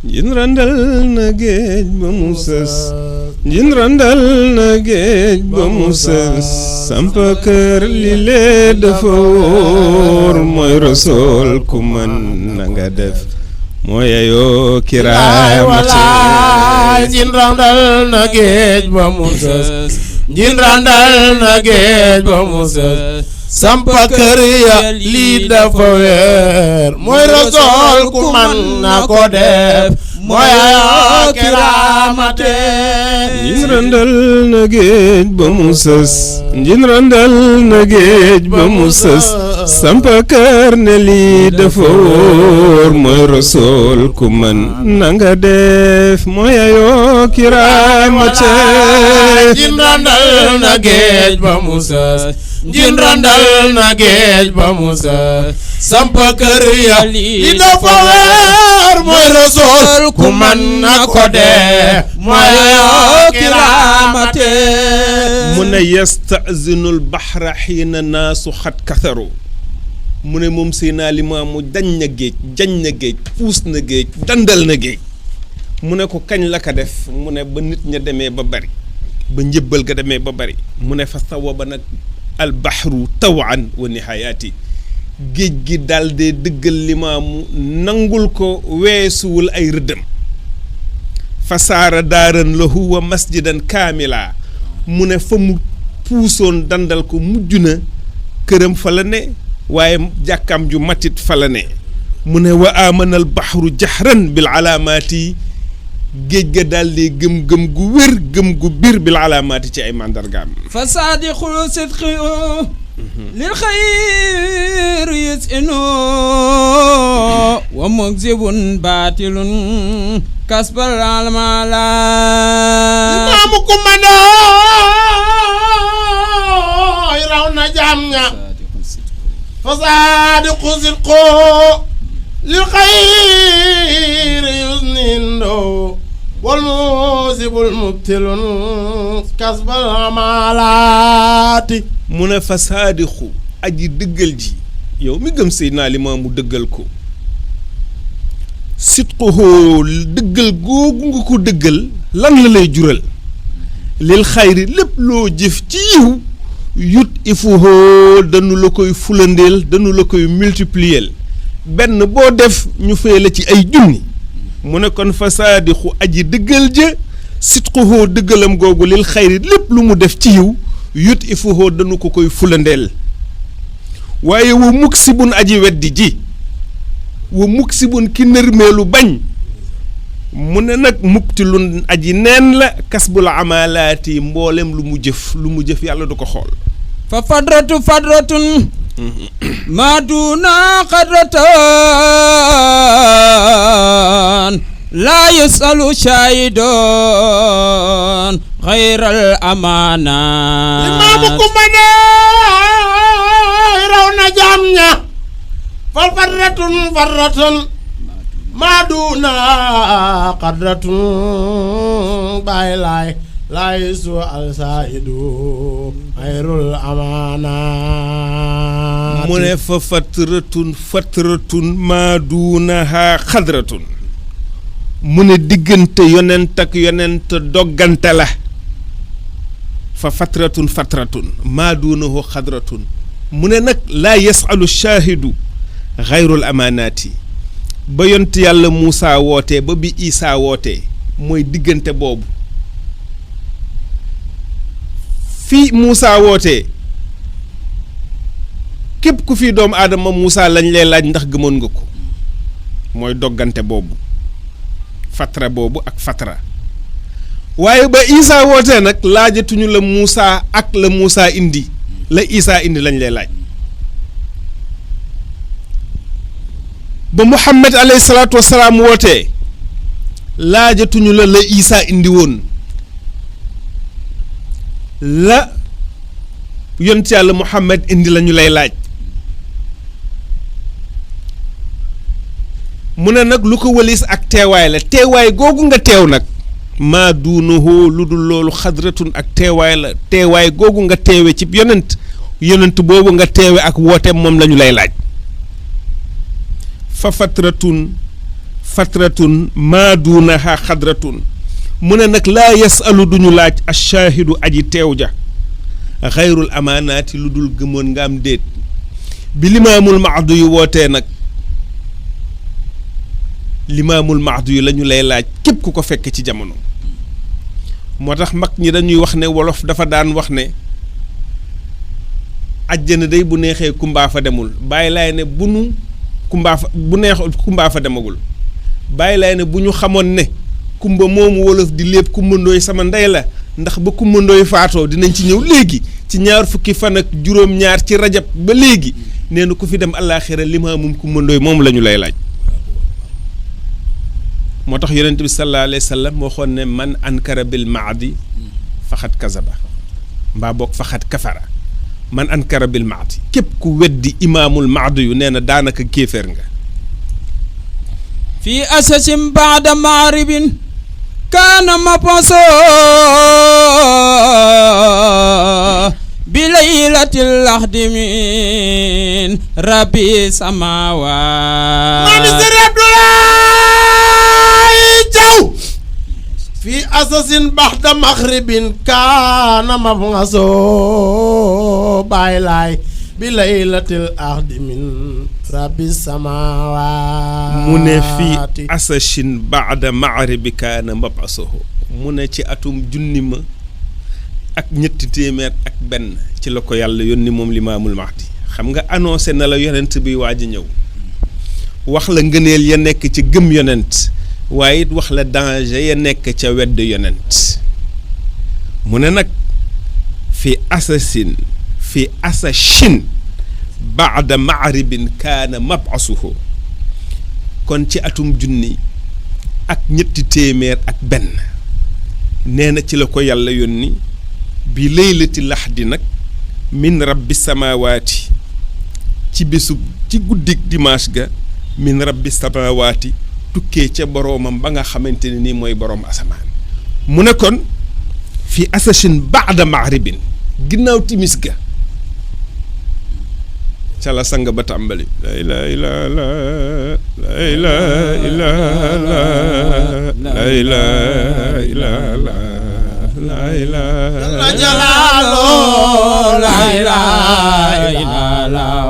njin randal na géej ba mu sës njin randal na géej ba mu sës sampa kër li lee dafa wóor mooy rasool ku mën na nga def mooy ayoo kiraay walaay njin randal na géej ba mu sës njin randal na géej ba mu sës sampa kër ya lii dafa weer mooy rasool ku man na ko def mooy ayoo kiraamate njin randal na géej ba mu sës njin randal na géej ba mu sës sampa kër ne lii dafa wóor mooy rasool ku man na nga def mooy ayoo kiraamate njin randal na géej ba mu sës njin randal na géej ba mu sës sampa kër ya li dafa weer mooy rasool ku man na ko def mooy ayoo kiraamate mu ne yastazinul baxra xiina naasu xat kasaru mu ne moom Seydina Limaamu dañ na géej jañ na géej puus na géej dandal na géej mu ne ko kañ la ko def mu ne ba nit ña demee ba bari ba njëbbal ga demee ba bari mu ne fa sawa ba nag albaxru tawan wa nihayaati géej gi daal dee dëggal Limaamu nangul ko weesuwul ay rëddam fasaara daaran lahu wa masjidan kaamila mu ne fa mu puusoon dandal ko mujj na këram fa la ne waaye jàkkaam ju matit fa la ne mu ne wa amana albaxru jaxran bil alaamaati géej ga daal di gëm-gëm gu wér gëm gu biir bil alaamaati ci ay mandargaam fa saadiqul sidqi lil xayr yusinu wa mukzibun baatilun kasbal almala Limaamu kumandoy raw na jaam ña fa saadiqu sidqu lil xayr yusinu wal muusibul mubtilun kasbal amalaati mu ne fa saadixu aji dëggal ji yow mi gëm Seydina Limaamu dëggal ko sidquhu dëggal googu nga ko dëggal lan la lay jural lil xayri lépp loo jëf ci yiw yut ifuhu danu la koy fulandeel danu la koy multiplier benn boo def ñu fay la ci ay junni mu ne kon fa saadixu aji dëggal ja sidquhu dëggalam googu lil xayri lépp lu mu def ci yiw yut ifuhu danu ko koy fulandeel waaye wa muksibun aji weddi ji wa muksibun ki nërmeelu bañ mu ne nag mubtilun aji neen la kasbul amalaati mboolem lu mu jëf yàlla du ko xool fa fadratun ma duna qadratan la yusalu shahidun xayral amaana Limaamu kumandoy raw na jaam ña fal farratun maa duuna qadratun Baay Laay laay su al saidu xayrul amaana mu ne fa fatratun maa duunaha xadratun mu ne diggante yonent ak yonent doggante la fa fatratun maa duunahu xadratun mu ne nag laa yasalu shaahidu xayrul amaanaati ba yont yàlla Muusaa wootee ba bi Isaa wootee mooy diggante boobu fii Moussa wootee képp ku fi doomu aadama Moussa lañ lay laaj ndax gëmoon nga ko mooy doggante boobu fatra boobu ak fatra waaye ba Isa wootee nag laajatuñu la Moussa ak la Moussa indi la Isa indi lañ lay laaj ba Muhammad alayhi salaatu wasalaam wootee laajatuñu la Isa indi woon la yonent yàlla Muhammad indi lañu lay laaj mu ne nag lu ko wëlis ak teewaay la teewaay googu nga teew nag maa duunahu lu dul loolu xadratun ak teewaay la teewaay googu nga teewe ci yonent boobu nga teewe ak woote moom lañu lay laaj fa fatratun maa duunaha xadratun mu ne nag laa yasalu duñu laaj ashaahidu aji teew ja xayrul amaanaati lu dul gëmoon nga am déet bi limaamul mahdu yu wootee nag limaamul mahdu yu la ñu lay laaj képp ku ko fekk ci jamono moo tax mag ñi dañuy wax ne wolof dafa daan wax ne ajjana day bu neexee kumbaa fa demul bàyyi laay ne bu nu kumbaa fa bu neexul kumbaa fa demagul bàyyi laay ne bu ñu xamoon ne kumba moomu wolof di lépp kumbandooy sama ndey la ndax ba kumbandooy faatoo dinañ ci ñëw léegi ci ñaar fukki fan ak juróom-ñaar ci rajab ba léegi nee na ku fi dem àllaaxira limaamum kumbandooy moom la ñu lay laaj moo tax yonent bi sallallahu alayhi wa sallam moo xoon ne man ankara bil maadi faxat kazaba mbaa boog faxat kafara man ankara bil maadi képp ku weddi imaamul maadi yu nee na daanaka kéeféer nga fi asasin baada maaribin kaana mapaso bi laylatil lahdi min rabbi samaawaat في أساس بعد مغرب كان مبغسو بايلاي بليلة الأرض من رب السماوات mu ne fii asashin baada maghribi kaana mab'asuhu mu ne ci atum junni ma ak ñetti téeméer ak benn ci la ko yàlla yónni moom limaamul mahdi xam nga annoncé na la yonent bi waaj a ñëw wax la ngëneel ya nekk ci gëm yonent waaye it wax la danger ya nekk ca wedd yonent mu ne nag fi asashin baada maaribin kaana mab'asuhu kon ci atum junni ak ñetti téeméer ak benn nee na ci la ko yàlla yónni bi laylati laxdi nag min rabbi samaawaati ci bésub ci guddik dimanche ga min rabbi samaawaati tukkee ca boroomam ba nga xamante ne nii mooy boroom asamaan mu ne kon fi asashin baada maaribin ginnaaw timis ga ca la sang ba tàmbali la ilaha illallah la ilaha illallah la ilaha illallah la ilaha jalaaloo la ilaha illallah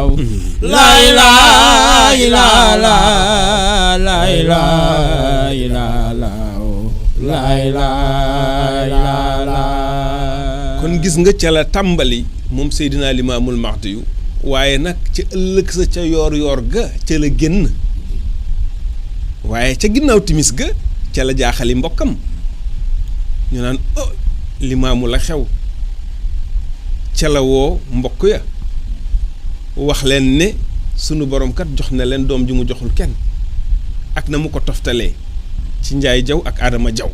la ilaha illallah la ilaha illallah la ilaha illallah kon gis nga ca la tàmbali moom Seydina Limaamul Mahdi yu waaye nag ca ëllëg sa ca yoor yoor ga ca la génn waaye ca ginnaaw timis ga ca la jaaxali mbokkam ñu naan oh limaamu la xew ca la woo mbokk ya wax leen ne sunu borom kat jox na leen doom ju mu joxul kenn ak na mu ko toftalee ci Njaay Jaw ak Adama Jaw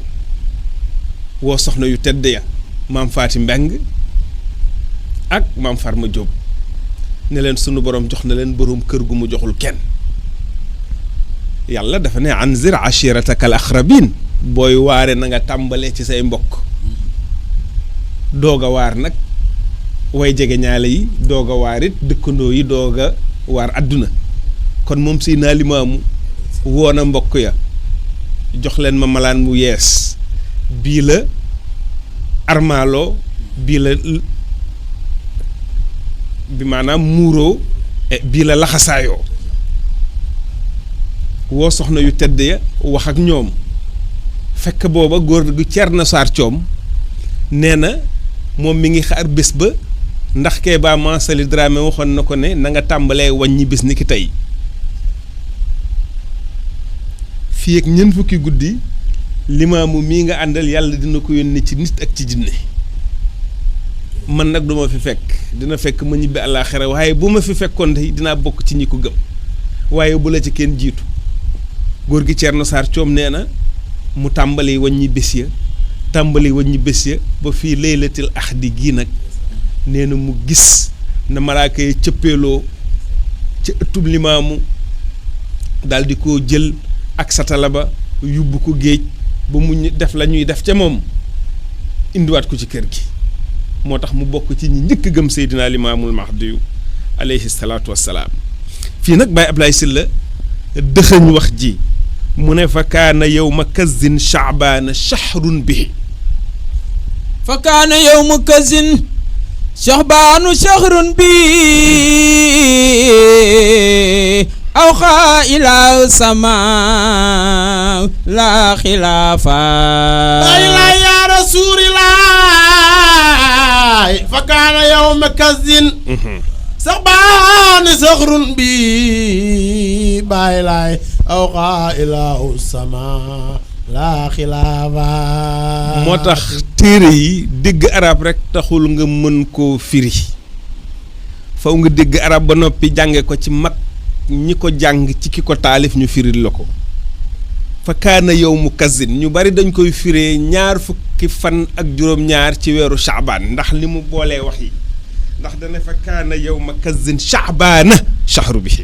woo soxna yu tedd ya maam Faati Mbeng ak maam Farma Jóob ne leen sunu borom jox na leen boroom kër gu mu joxul kenn yàlla dafa ne anzir ashiratakal aqrabin booy waare na nga tàmbalee ci say mbokk doog a waar nag way jege ñaale yi doog a waar it dëkkandoo yi doog a waar àdduna kon moom Seydina Limaamu woon a mbokk ya jox leen ma malaan mu yees bii la armaaloo bii la bi maanaam muuroo bii la laxasaayoo woo soxna yu tedd ya wax ak ñoom fekk booba góor gu Thierno Sarr Thiom nee na moom mi ngi xaar bés ba ndax Kéba Mansali Dramé waxoon na ko ne na nga tàmbalee wàññi bés ni ki tey fii ak ñeent fukki guddi limaamu mii nga àndal yàlla dina ko yónni ci nit ak ci jinne man nag duma fi fekk dina fekk ma ñibbi àllaaxira waaye bu ma fi fekkoon tey dinaa bokk ci ñi ko gëm waaye bu la ci kenn jiitu góor gi Thierno Sarr Thiom nee na mu tàmbali wàññi bés ya ba fii laylatil ahdi gii nag nee na mu gis na malaaka yi cëppeeloo ci ëttub limaamu daal di ko jël ak satala ba yóbbu ko géej ba mu def la ñuy def ca moom indiwaat ko ci kër gi moo tax mu bokk ci ñi njëkk gëm Seydina Limaamul Mahdiyu alayhi salaatu wassalaam fii nag Baye Ablaye Sylla dëxëñ wax ji mu ne fa kaana yawma kazin sha'baana shahrun bihi fa kaana yawma kazin sha'baanu shahrun bihi awxa ila sama la xilaafa bayla ya rasulilah fa kaana yawma kazin saxbaani saxrun bi bayla awxa ila sama la xilaafa moo tax téere yi dégg arab rek taxul nga mën koo firi faw nga dégg arab ba noppi jànge ko ci mag ñi ko jàng ci ki ko taalif ñu firil la ko fa kaana yawmu kazin ñu bari dañ koy firee 20 fan ak juróom-ñaar ci weeru Shaabaan ndax li mu boolee wax yi ndax dana fa kaana yawma kazin Shaabaana shahru bihi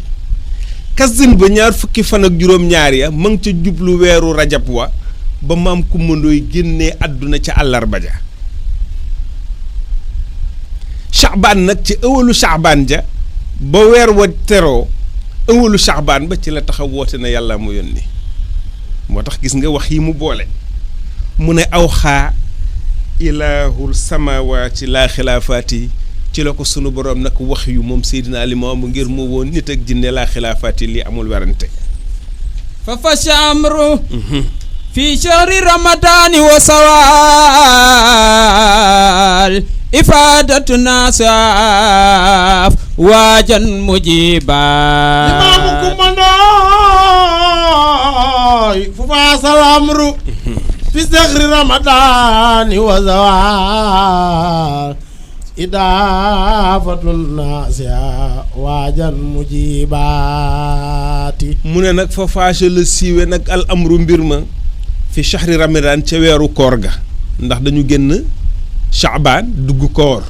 kazin ba 20 fan ak juróom-ñaar ya ma ngi ca jublu weeru rajab wa ba maam kummandooy génnee àdduna ca àllarba ja Shaabaan nag ci ëwalu Shaabaan ja ba weer wa teroo ëwalu Shaabaan ba ci la taxaw woote na yàlla mu yónni moo tax gis nga wax yi mu boole mu ne aw xaa ilaahul samawaati laa xilaafaati ci la ko sunu boroom nag wax yu moom Seydina Limaamu ngir mu woon nit ak jinne laa xilaafaati li amul werante fa fasha amru fi shahri ramadaani wa sawaal ifaadatu nasaaf waajan mujiba limaamu kumandooy fu faasal amru fi shahri ramadaani wa sawaal idaafatu naasiya waajan mujibaati mu ne nag fa faasha la siiwe nag al amru mbir ma fi shahri ramadaan ca weeru koor ga ndax dañu génn Shaabaan dugg koor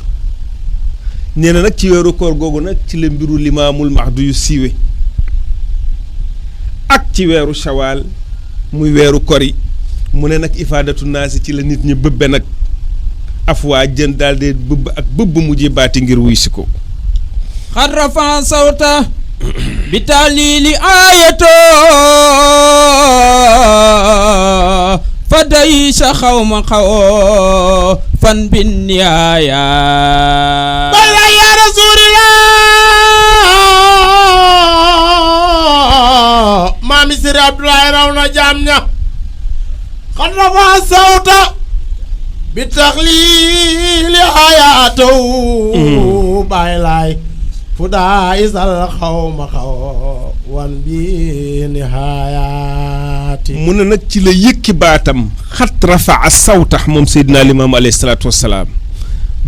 nee na nag ci weeru koor googu nag ci la mbiru Limaamul Mahdi yu siiwe ak ci weeru shawaal muy weeru kori mu ne nag ifaadatu naasi ci la nit ñi bëbbe nag afwaa jën daal de bëbb ak bëbb mujjee baati ngir wuy si ko xad rafa sawta bi taalili aayato fa day sa xawma xaw fan bin yaaya bala ya rasulillah maami Sëriñ Abdoulaye raw na jaam ña xad rafa sawta bi taxliili ayaataw bàyyi laay fu daa isal xawma xaw wan bi nihayaati mu ne nag ci la yëkki baatam xat rafaa sawtax moom Seydina Limaamu alayhi salaatu wassalaam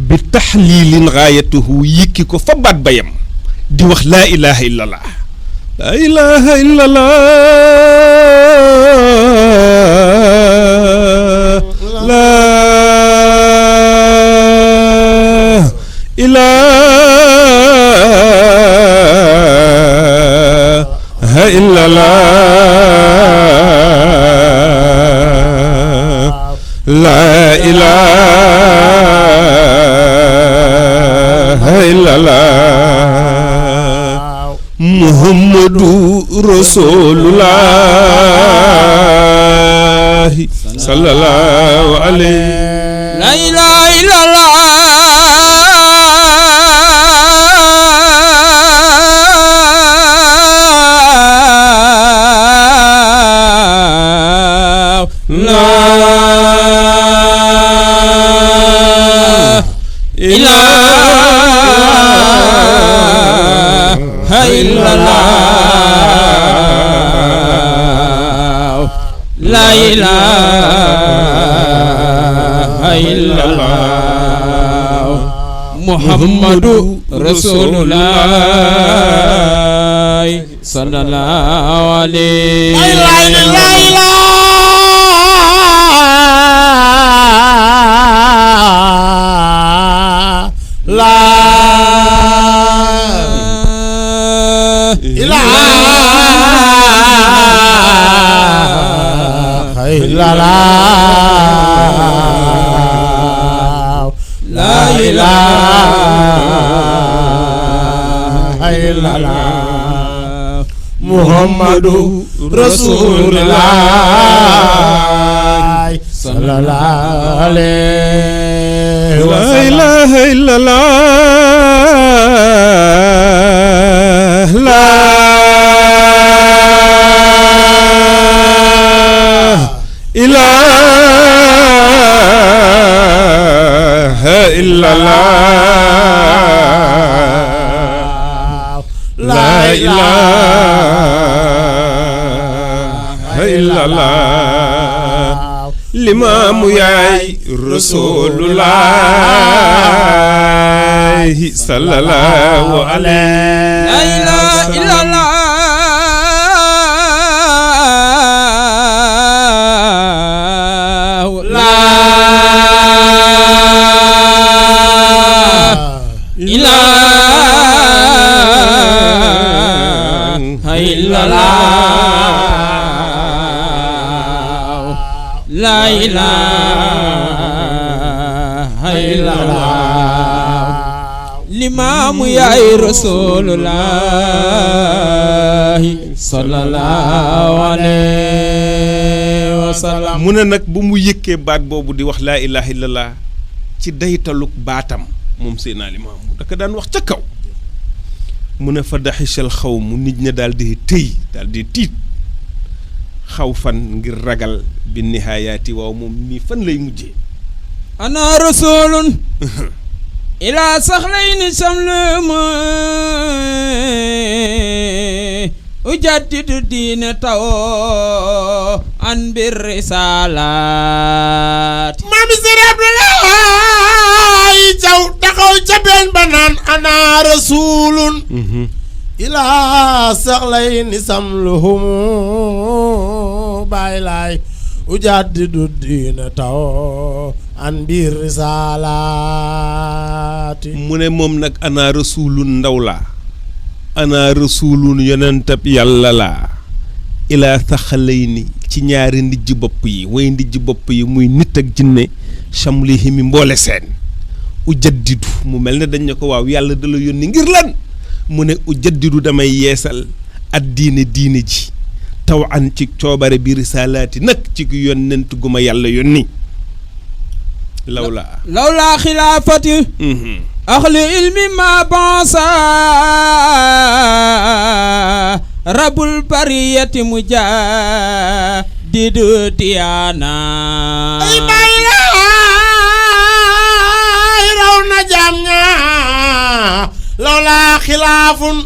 bi taxliilin gaayatuhu yëkki ko fa baat bayam di wax laa ilaha illallah laa ilaha illallah laa ilaha illallah laa ilaha illallah muhammadu rasulullah sallallahu alayhi la ilaha illallah la illallah la ilaha illallah Muhammadu Rasulullah sallallahu alayhi Muhammadu Rasulullah sallallahu alayhi wa sallam. La ilaha illallah la ilaha illallah la ilaha illallah limaamu yaay Rasulullah sallallahu alayhi la ilaha illallah la ilaha illallah la ilaha illallah limaamu yaay Rasulullah sallallahu alayhi wa sallam. mu ne nag bu mu yëkkee baat boobu di wax laa ilaha illallah ci daytaluk baatam moom Seydina Limaamu da ko daan wax ca kaw mu ne fa daxisal xaw mu nit ña daal di tëy daal di tiit xaw fan ngir ragal bi nihaayaati waaw moom nii fan lay mujjee. ana rasulun ila saxlayni samluma ujaddidu diine taw an bir risalaat Maami Sëriñ Abdoulaye Thiaw taxaw ca benn ba naan ana rasulun ilaa saxlayni samluhum bàyyi laay ujaddidu diine taw an bir risalaati. mu ne moom nag ana rasulun ndaw laa ana rasulun yonentab yàlla laa ilaa saxlayni ci ñaari ndijj bopp yi way ndijj bopp yi muy nit ak jinne samlihimi mboole seen ujaddidu mu mel ne dañ ne ko waaw yàlla da la yónni ngir lan mu ne ujaddidu damay yeesal ad diine ji taw an ci coobare bi risalaati nag ci yonent gu ma yàlla yónni lawlaa xilaafati axli ilmi ma bansa rabul bariyati mujadidu diyaana ay bay laay raw na jaam ña lawlaa xilaafun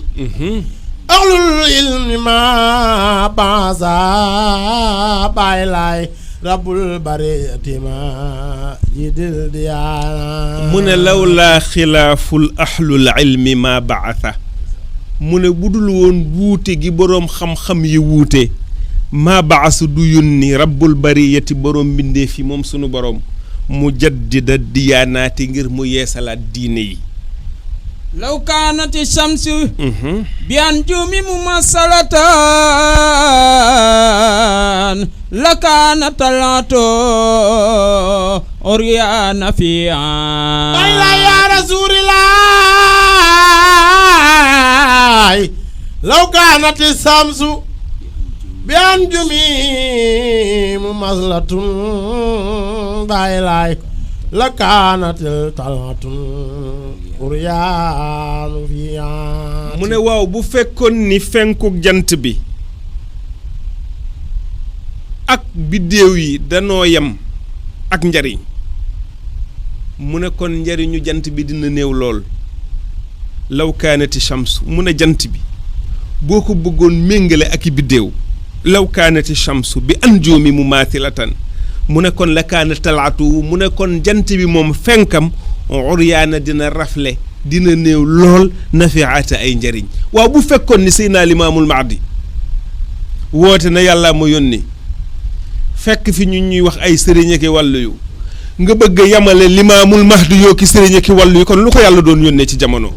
axlul ilmi ma bansa bay laay rabul bariyati ma jidil diyaana. mu ne lawlaa xilaaful ahlul ilmi ma baasa mu ne budul woon wuute gi boroom xam-xam yi wuute ma baasa du yónni rabbul bariyati boroom mbindeef yi moom sunu boroom mu jaddida diyaanaati ngir mu yeesalaat diine yi. law kaanati shamsu bi anjumi mumassalatan la kaana talato oriana fi'a bayla ya rasulillahi law kaanati shamsu bi anjumi mumassalatun baylay la kaanatil talatun uryaanu fi'a. mu ne waaw bu fekkoon ni fenkuk jant bi ak biddéew yi danoo yem ak njariñ mu ne kon njariñu jant bi dina néew lool law kaanati shams mu ne jant bi boo ko bëggoon méngale ak i biddéew law kaanati shamsu bi anjumi mumaathilatan mu ne kon la kaana talaatu mu ne kon jant bi moom fenkam uryaana dina rafle dina néew lool nafiaata ay njariñ waaw bu fekkoon ni Seydina Limaamul Mahdi woote na yàlla ma yónni fekk fi ñu ñuy wax ay sëriñ ak wàllu yu nga bëgg a yamale Limaamul Mahdi yoo ki sëriñ ak wàllu yu kon lu ko yàlla doon yónnee ci jamono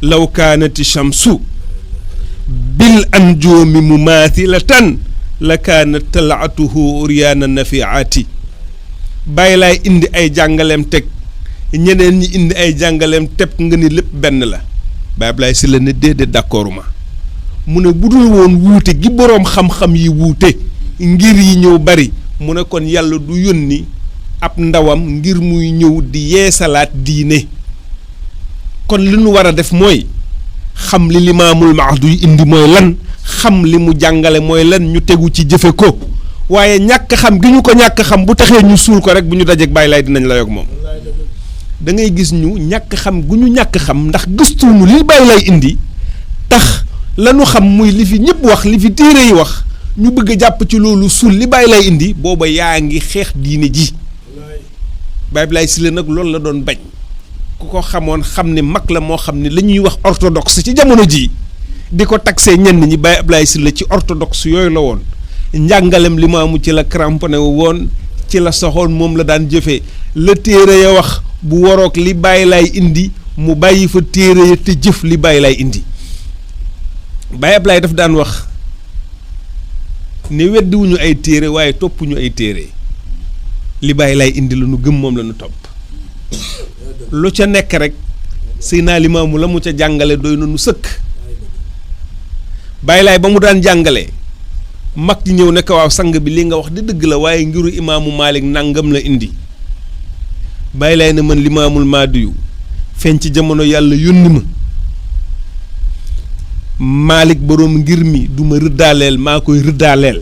law kaanati shamsu bil anjumi mumaathilatan la kaana talaatuhu uryaana nafiaati bàyyi laay indi ay jàngaleem teg ñeneen ñi indi ay jàngaleem teg nga ni lépp benn la Baye Ablaye Sylla ne déedéet d'accord ma mu ne bu dul woon wuute gi boroom xam-xam yi wuute ngir yi ñëw bari mu ne kon yàlla du yónni ab ndawam ngir muy ñëw di yeesalaat diine kon li nu war a def mooy xam li Limaamul Mahdi indi mooy lan xam li mu jàngale mooy lan ñu tegu ci jëfe ko waaye ñàkk xam gi ñu ko ñàkk xam bu taxee ñu suul ko rek bu ñu dajeeg Baye Laay dinañ la yog moom da ngay gis ñu ñàkk xam gu ñu ñàkk xam ndax gëstuwunu li Baye Laay indi tax lanu xam muy li fi ñëpp wax li fi téere yi wax ñu bëgg a jàpp ci loolu suul li Baye Laay indi booba yaa ngi xeex diine ji Baye Ablaye Sylla nag loolu la doon bañ ku ko xamoon xam ne mag la moo xam ne la ñuy wax orthodoxe ci jamono ji di ko taxé ñenn ñi Baye Ablaye Sylla ci orthodoxe yooyu la woon njàngalem Limaamu ci la cramponné woon ci la soxoon moom la daan jëfee la téere ya wax bu waroog li Baye Laay indi mu bàyyi fa téere ya te jëf li Baye Laay indi Baye Ablaye daf daan wax ne weddiwuñu ay téere waaye toppuñu ay téere li Baye Laay indi la nu gëm moom la nu topp lu ca nekk rek Seydina Limaamu la mu ca jàngale doy na nu sëkk Baye Laay ba mu daan jàngale mag ji ñëw ne ko waaw sang bi li nga wax di dëgg la waaye ngiru imaamu Malik nangam la indi Baye Laay ne man Limaamul Mahdi yu feeñ ci jamono yàlla yónni ma Malik boroom ngir mi du ma rëddaaleel maa koy rëddaaleel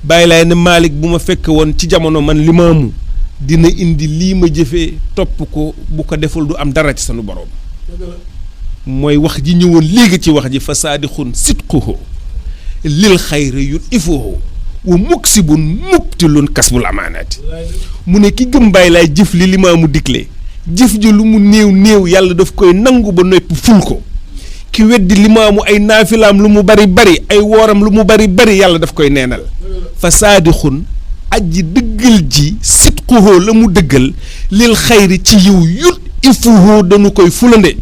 Baye Laay ne Malik bu ma fekk woon ci jamono man Limaamu dina indi lii ma jëfee topp ko bu ko deful du am dara ci sunu borom mooy wax ji ñëwoon léegi ci wax ji fa saadixun sidquhu lil xayri yut ifuhu wa muksibun mubtilun kasbul amaanaati mu ne ki gëm Baye Laay jëf li Limaamu digle jëf ji lu mu néew néew yàlla daf koy nangu ba noppi ful ko ki weddi Limaamu ay naafilaam lu mu bari bari ay wooram lu mu bari bari yàlla daf koy neenal fa saadixun aji dëggal ji sidquhu la mu dëggal lil xayri ci yiw yut ifuhu dañu koy fulande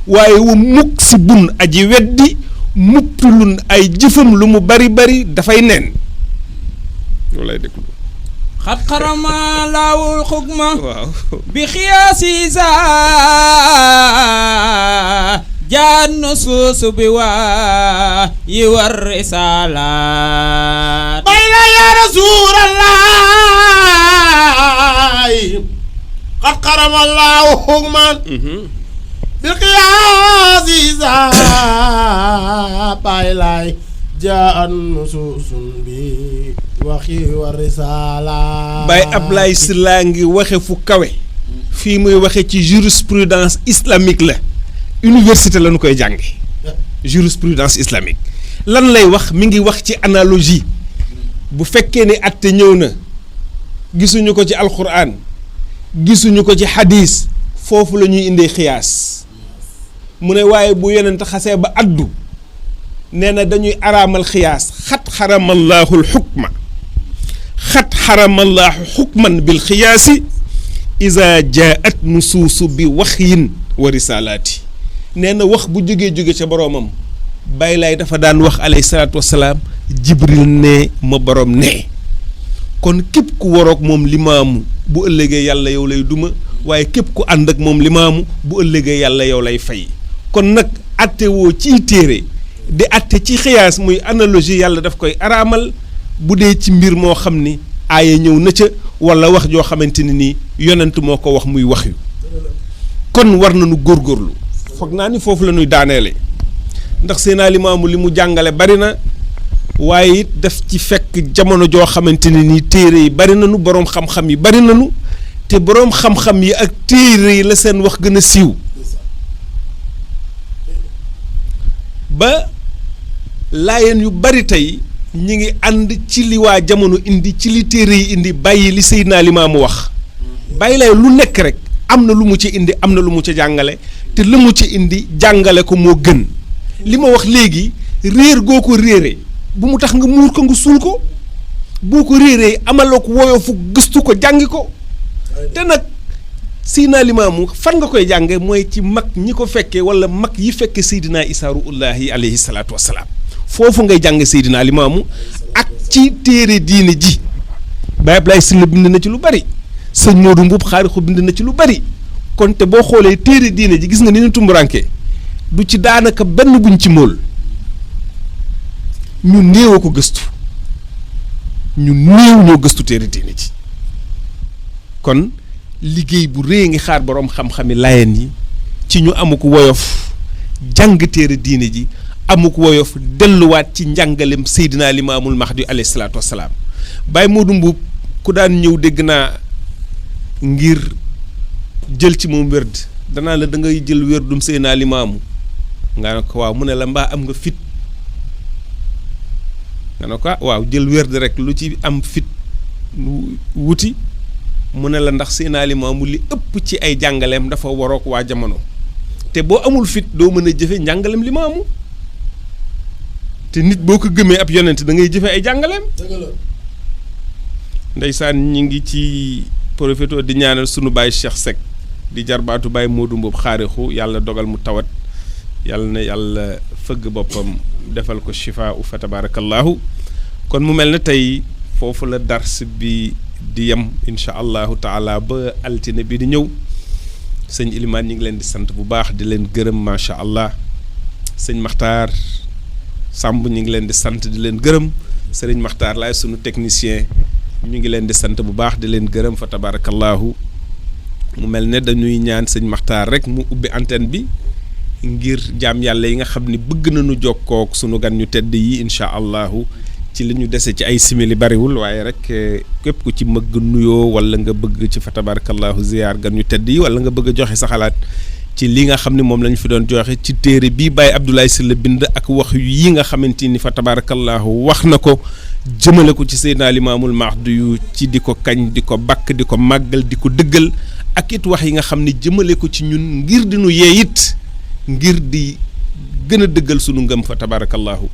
waaye wa muksibun aji weddi mubtilun ay jëfam lu mu bari bari dafay neen loolu lay déglu xat xarama laawul xukma waaw bi xiyaasi sa jaan suusu bi waa yi war risaalaat bayna ya rasulallah qad qarama allahu hukman bil qiyaasi za Baye Laay jaan nusuusun bi waxi wa risaalaat Baye Ablaye Sylla ngi waxe fu kawe fii muy waxe ci jurisprudence islamique la université la ñu koy jànge jurisprudence islamique lan lay wax mi ngi wax ci analogie bu fekkee ne atte ñëw na gisuñu ko ci alquran gisuñu ko ci hadis foofu la ñuy indee xiyaas mu ne waaye bu yonent xasee ba addu nee na dañuy araamal xiyaas xat xaramallaahu alxukma xat xaramallaahu xukman bil xiyaasi iza jaat nusuusu bi waxyin wa risalaati nee na wax bu jóge ca boroomam Baye Laay dafa daan wax alayhi salaatu wasalaam jibril ne ma boroom ne kon képp ku waroog moom Limaamu bu ëllëgee yàlla yow lay duma waaye képp ku ànd ak moom Limaamu bu ëllëgee yàlla yow lay fay kon nag atte woo ciy téere di atte ci xiyaas muy analogie yàlla daf koy araamal bu dee ci mbir moo xam ni aaya ñëw na ca wala wax joo xamante ni nii yonent moo ko wax muy wax yu kon war nañu góorgóorlu foog naa ni foofu la ñuy daaneele ndax Seydina Limaamu li mu jàngale bari na waaye it daf ci fekk jamono joo xamante ne nii téere yi bari nañu boroom xam-xam yi bari nañu te boroom xam-xam yi ak téere yi la seen wax gën a siiw ba laayeen yu bari tey ñi ngi ànd ci li waa jamono indi ci li téere yi indi bàyyi li Seydina Limaamu wax bàyyi lay lu nekk rek am na lu mu ci indi am na lu mu ci jàngale te lu mu ci indi jàngale ko moo gën li ma wax léegi réer goo ko réere bu mu tax nga muur ko nga suul ko boo ko réeree amaloo ko woyofu gëstu ko jàngi ko te nag Seydina Limaamu fan nga koy jànge mooy ci mag ñi ko fekkee wala mag yi fekke Seydina Isaa Ruuhullaahi alayhi salaatu wassalaam foofu ngay jàng Seydina Limaamu ak ci téere diine ji Baye Ablaye Sylla bind na ci lu bari sëñ Modou Mbuub Xaarixu bind na ci lu bari kon te boo xoolee téere diine ji gis nga ni ñu tumburanke du ci daanaka benn buñ ci mool ñu néew a ko gëstu ñu néew ñoo gëstu téere diine ji kon liggéey bu rëy ngi xaar boroom xam-xami Laayeen yi ci ñu amuk woyof jàng téere diine ji amuk woyof delluwaat ci njàngalem Seydina Limaamul Mahdi alayhi salaatu wassalaam Baye Modou Mbuub ku daan ñëw dégg naa ngir jël ci moom wérd danaa la da ngay jël wérdum Seydina Limaamu nga ne ko waaw mu ne la mbaa am nga fit nga ne ko waaw jël wérd rek lu ci am fit wuti mu ne la ndax Seydina Limaamu li ëpp ci ay jàngaleem dafa warook waa jamono te boo amul fit doo mën a jëfe njàngaleem Limaamu te nit boo ko gëmee ab yonent da ngay jëfe ay jàngaleem ndeysaan ñi ngi ci profito di ñaanal sunu baay Cheikh Seck di jarbaatu Baye Modou Mbuub Xaarixu yàlla dogal mu tawat yàlla na yàlla fëgg boppam defal ko shifaa u fa tabarakallahu kon mu mel ne tey foofu la dars bi di yem incha allahu taala ba altine bi di ñëw sëñ Ilimaan ñi ngi leen di sant bu baax di leen gërëm macha allah sëñ Maxtaar Samb ñi ngi leen di sant di leen gërëm sëriñ Maxtaar laay sunu technicien ñu ngi leen di sant bu baax di leen gërëm fa tabarakallahu mu mel ne dañuy ñaan sëñ Maxtaar rek mu ubbi antenne bi ngir jaam yàlla yi nga xam ni bëgg nañu jokkook sunu gan ñu tedd yi incha allahu ci li ñu dese ci ay simili bariwul waaye rek képp ku ci mëgg nuyoo wala nga bëgg ci fa tabarakallahu ziyaar gan ñu tedd yi wala nga bëgg a joxe sa xalaat ci li nga xam ne moom lañ fi doon joxe ci téere bii Baye Abdoulaye Sylla bind ak wax yi nga xamante ni fa tabarakallahu wax na ko jëmale ko ci Seydina Limaamul Mahdi yu ci di ko kañ di ko bakk di ko màggal di ko dëggal ak it wax yi nga xam ne jëmale ko ci ñun ngir di nu yee it ngir di gën a dëggal sunu ngëm fa tabarakallahu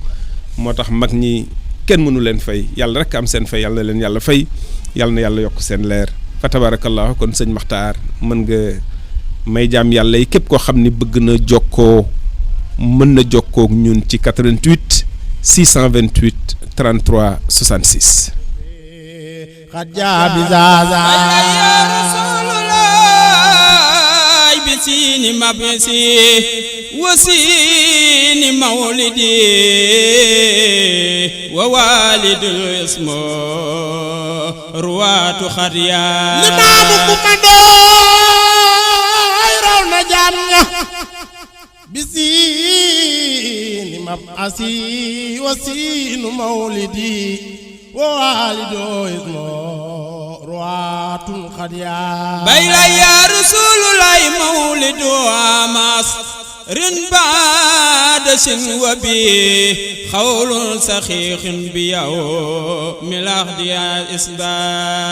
moo tax mag ñi kenn mënu leen fay yàlla rek am seen fay yàlla na leen yàlla fay yàlla na yàlla yokk seen leer fa tabarakallahu kon sëñ Maxtaar mën nga may jaam yàlla yi képp koo xam ni bëgg na jokkoo mën na jokkoo ak ñun ci 88 628 33 66 xajaabi zaza bisini mabsi wasini mawlidi wa walidul ismo ruwatu khadiya Limaamu kumando raw na jaam ña bisini mabsi wasinu mawlidi wa walidul ismo ruwatun khadiya bayla ya rasulullah mawlidu amas rin baada sin wa bi xawlun saxiixin bi yow milax di ya isba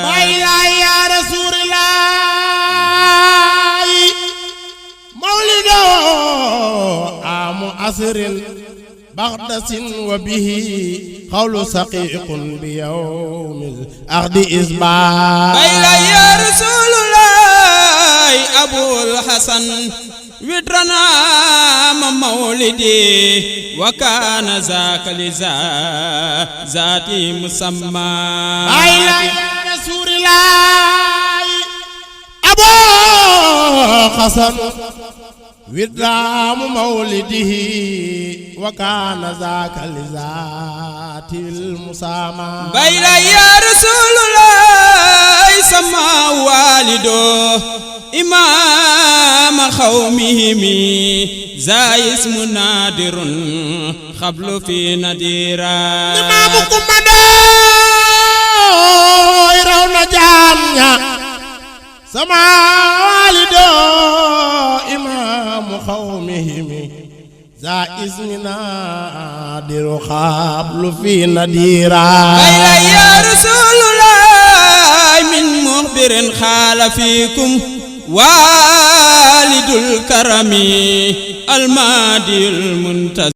bayla ya rasulullah mawlidu amu asrin baxdasin wa bihi xawlu saqiiqun bi yawmil axdi isbaa bayla ya rasulullah abul hasan witrana ma mawlidi wa kaana zaaka li zaati musamma bayla ya rasulullah abul hasan widraamu mawlidihi wa kaana zaaka li zaatil musaama bayla ya rasulullah sama walido imaama xawmihimi zaayis munadirun xablu fi nadira imaamu kumando raw na jaam ña sama walido imaamu xawmihimi za ismina diru xaablu fi nadira bayla ya rasulullah min mukhbirin xaala fiikum walidul karami almadil muntazir